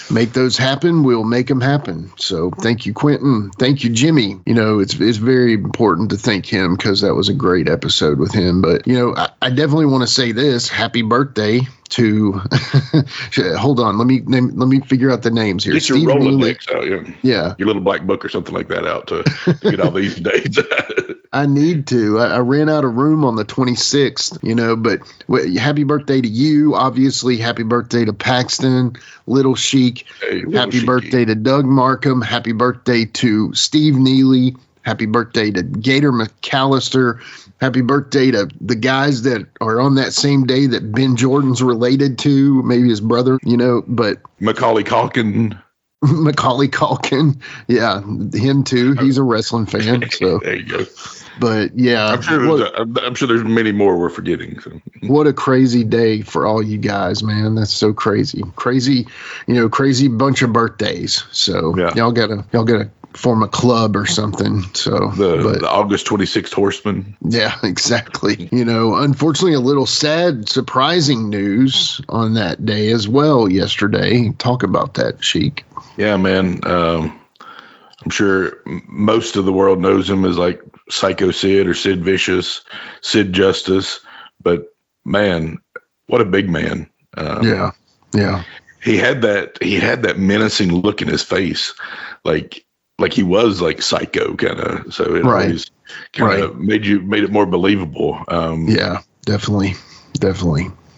make those happen, we'll make them happen. So thank you, Quentin. Thank you, Jimmy. It's very important to thank him because that was a great episode with him. But, I definitely want to say this. Happy birthday to hold on. Let me figure out the names here. Get your Rolodex out. Yeah. Your little black book or something like that out to get all these dates. I need to. I ran out of room on the 26th, but happy birthday to you. Obviously, happy birthday to Paxton, Little Sheik. Happy birthday to Doug Markham. Happy birthday to Steve Neely. Happy birthday to Gator McAllister. Happy birthday to the guys that are on that same day that Ben Jordan's related to, maybe his brother, but Macaulay Culkin. Macaulay Culkin. Yeah, him too. He's a wrestling fan. So there you go. But yeah, I'm sure there's many more we're forgetting. So. What a crazy day for all you guys, man. That's so crazy. Crazy bunch of birthdays. So y'all gotta form a club or something. So the August 26th Horsemen. Yeah, exactly. Unfortunately, a little sad, surprising news on that day as well yesterday. Talk about that, Sheik. Yeah, man. I'm sure most of the world knows him as like Psycho Sid or Sid Vicious, Sid Justice. But man, what a big man. Yeah. He had that menacing look in his face, like he was like Psycho kind of. So it always kind of made it more believable. Yeah, definitely.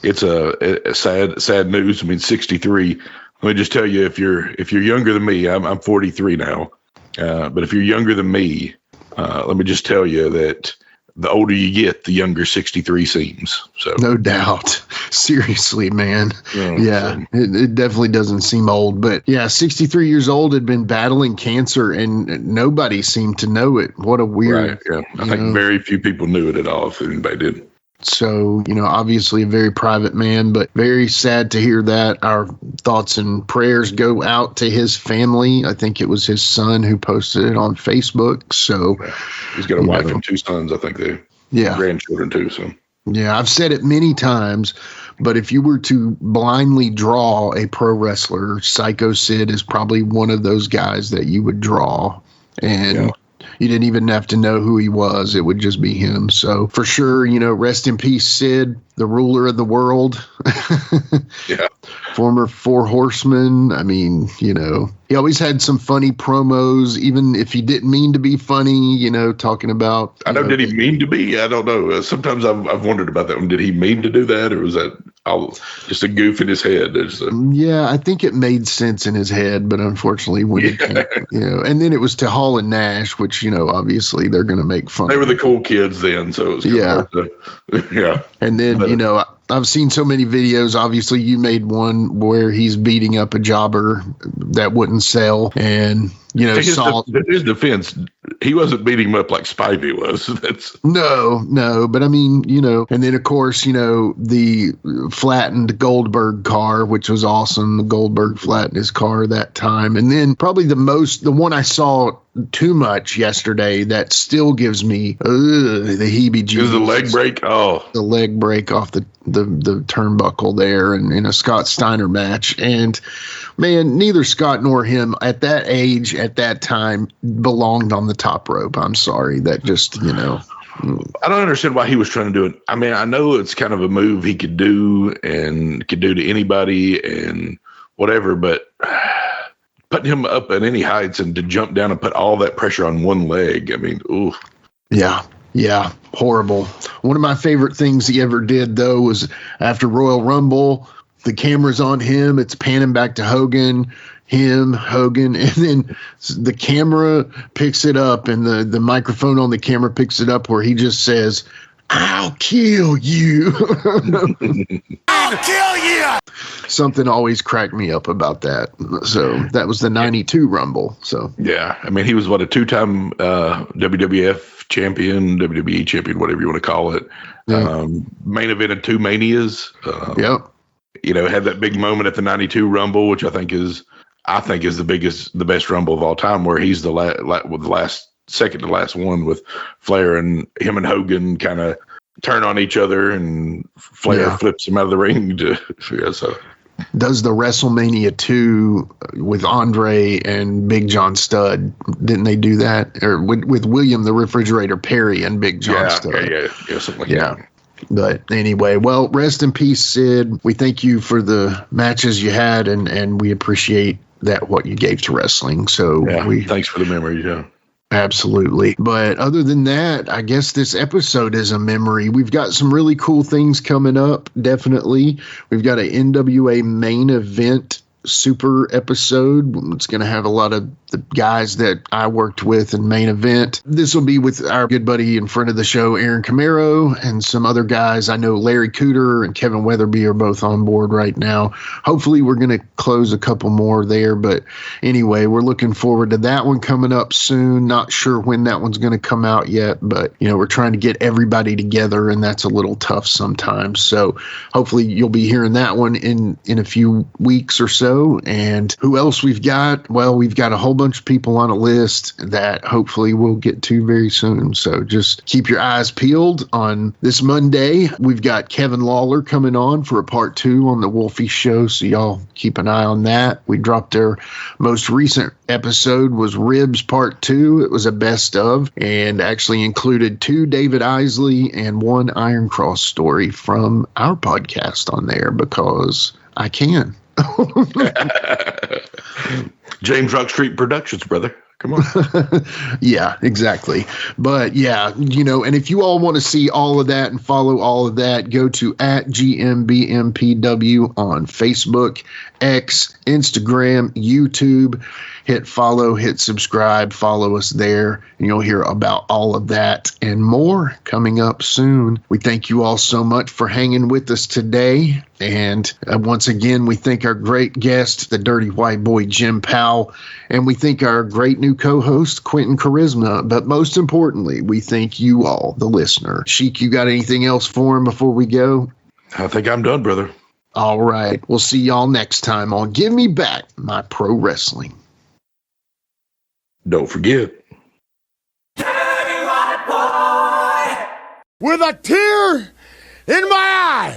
It's a sad news. I mean, 63. Let me just tell you, if you're younger than me, I'm 43 now. But if you're younger than me, let me just tell you that the older you get, the younger 63 seems. So no doubt. Seriously, man. It definitely doesn't seem old. But yeah, 63 years old, had been battling cancer, and nobody seemed to know it. What a weird. Right, yeah. I think very few people knew it at all, if anybody did. So, obviously a very private man, but very sad to hear that. Our thoughts and prayers go out to his family. I think it was his son who posted it on Facebook. So he's got a wife and two sons, I think grandchildren too. So yeah, I've said it many times, but if you were to blindly draw a pro wrestler, Psycho Sid is probably one of those guys that you would draw. And you didn't even have to know who he was. It would just be him. So for sure, rest in peace, Sid, the ruler of the world. Yeah. Former Four Horsemen. I mean, he always had some funny promos, even if he didn't mean to be funny, talking about. I know, did he mean to be? I don't know. Sometimes I've wondered about that one. Did he mean to do that, or was that just a goof in his head? Yeah, I think it made sense in his head, but unfortunately, when it came, and then it was to Hall and Nash, which, obviously they're going to make fun. They were the cool kids then, so it was hard to, And then, I've seen so many videos. Obviously, you made one where he's beating up a jobber that wouldn't sell, and his defense, he wasn't beating him up like Spivey was. No, but I mean, and then of course, the flattened Goldberg car, which was awesome. Goldberg flattened his car that time, and then probably the one I saw too much yesterday that still gives me the heebie-jeebies. Is the leg break? Oh, the leg break off the turnbuckle there, and in a Scott Steiner match. And man, neither Scott nor him at that age, at that time, belonged on the top rope. I'm sorry. That just, I don't understand why he was trying to do it. I mean, I know it's kind of a move he could do and could do to anybody and whatever, but putting him up at any heights and to jump down and put all that pressure on one leg. I mean, ooh. Yeah, horrible. One of my favorite things he ever did, though, was after Royal Rumble, the camera's on him, it's panning back to Hogan, and then the camera picks it up, and the microphone on the camera picks it up where he just says, "I'll kill you." I'll kill you. Something always cracked me up about that. So that was the 92 Rumble. So yeah, I mean, he was a 2-time WWF champion, WWE champion, whatever you want to call it. Yeah. Main evented 2 Manias. Yep. Had that big moment at the 92 Rumble, which I think is the best Rumble of all time, where he's the second to last one with Flair, and him and Hogan kind of turn on each other, and Flair flips him out of the ring. So does the WrestleMania 2 with Andre and Big John Studd? Didn't they do that? Or with William the Refrigerator Perry and Big John Studd? Yeah, something like that. But anyway, well, rest in peace, Sid. We thank you for the matches you had, and we appreciate that what you gave to wrestling. So thanks for the memories. Yeah. Absolutely. But other than that, I guess this episode is a memory. We've got some really cool things coming up, definitely. We've got an NWA main event super episode. It's going to have a lot of the guys that I worked with in main event. This will be with our good buddy and friend of the show, Aaron Camaro, and some other guys. I know Larry Cooter and Kevin Weatherby are both on board right now. Hopefully we're going to close a couple more there. But anyway, we're looking forward to that one coming up soon. Not sure when that one's going to come out yet, but we're trying to get everybody together, and that's a little tough sometimes. So hopefully you'll be hearing that one in a few weeks or so. And who else we've got? Well, we've got a whole bunch of people on a list that hopefully we'll get to very soon. So just keep your eyes peeled on this Monday. We've got Kevin Lawler coming on for a part 2 on the Wolfie Show. So y'all keep an eye on that. We dropped their most recent episode was Ribs Part 2. It was a best of, and actually included 2 David Isley and 1 Iron Cross story from our podcast on there, because I can. James Rock Street Productions, brother. Come on. Yeah, exactly. But yeah, and if you all want to see all of that and follow all of that, go to @GMBMPW on Facebook, X, Instagram, YouTube. Hit follow, hit subscribe, follow us there, and you'll hear about all of that and more coming up soon. We thank you all so much for hanging with us today. And once again, we thank our great guest, the Dirty White Boy, Jim Powell, and we thank our great new co-host, Quentin Charisma. But most importantly, we thank you all, the listener. Sheik, you got anything else for him before we go? I think I'm done, brother. All right. We'll see y'all next time on Give Me Back My Pro Wrestling. Don't forget. With a tear in my eye,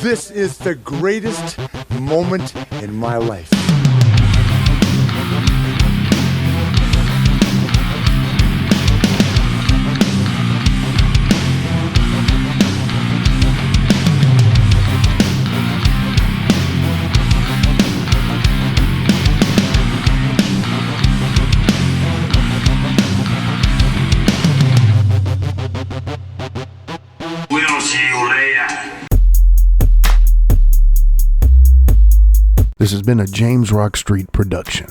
this is the greatest moment in my life. This has been a James Rock Street production.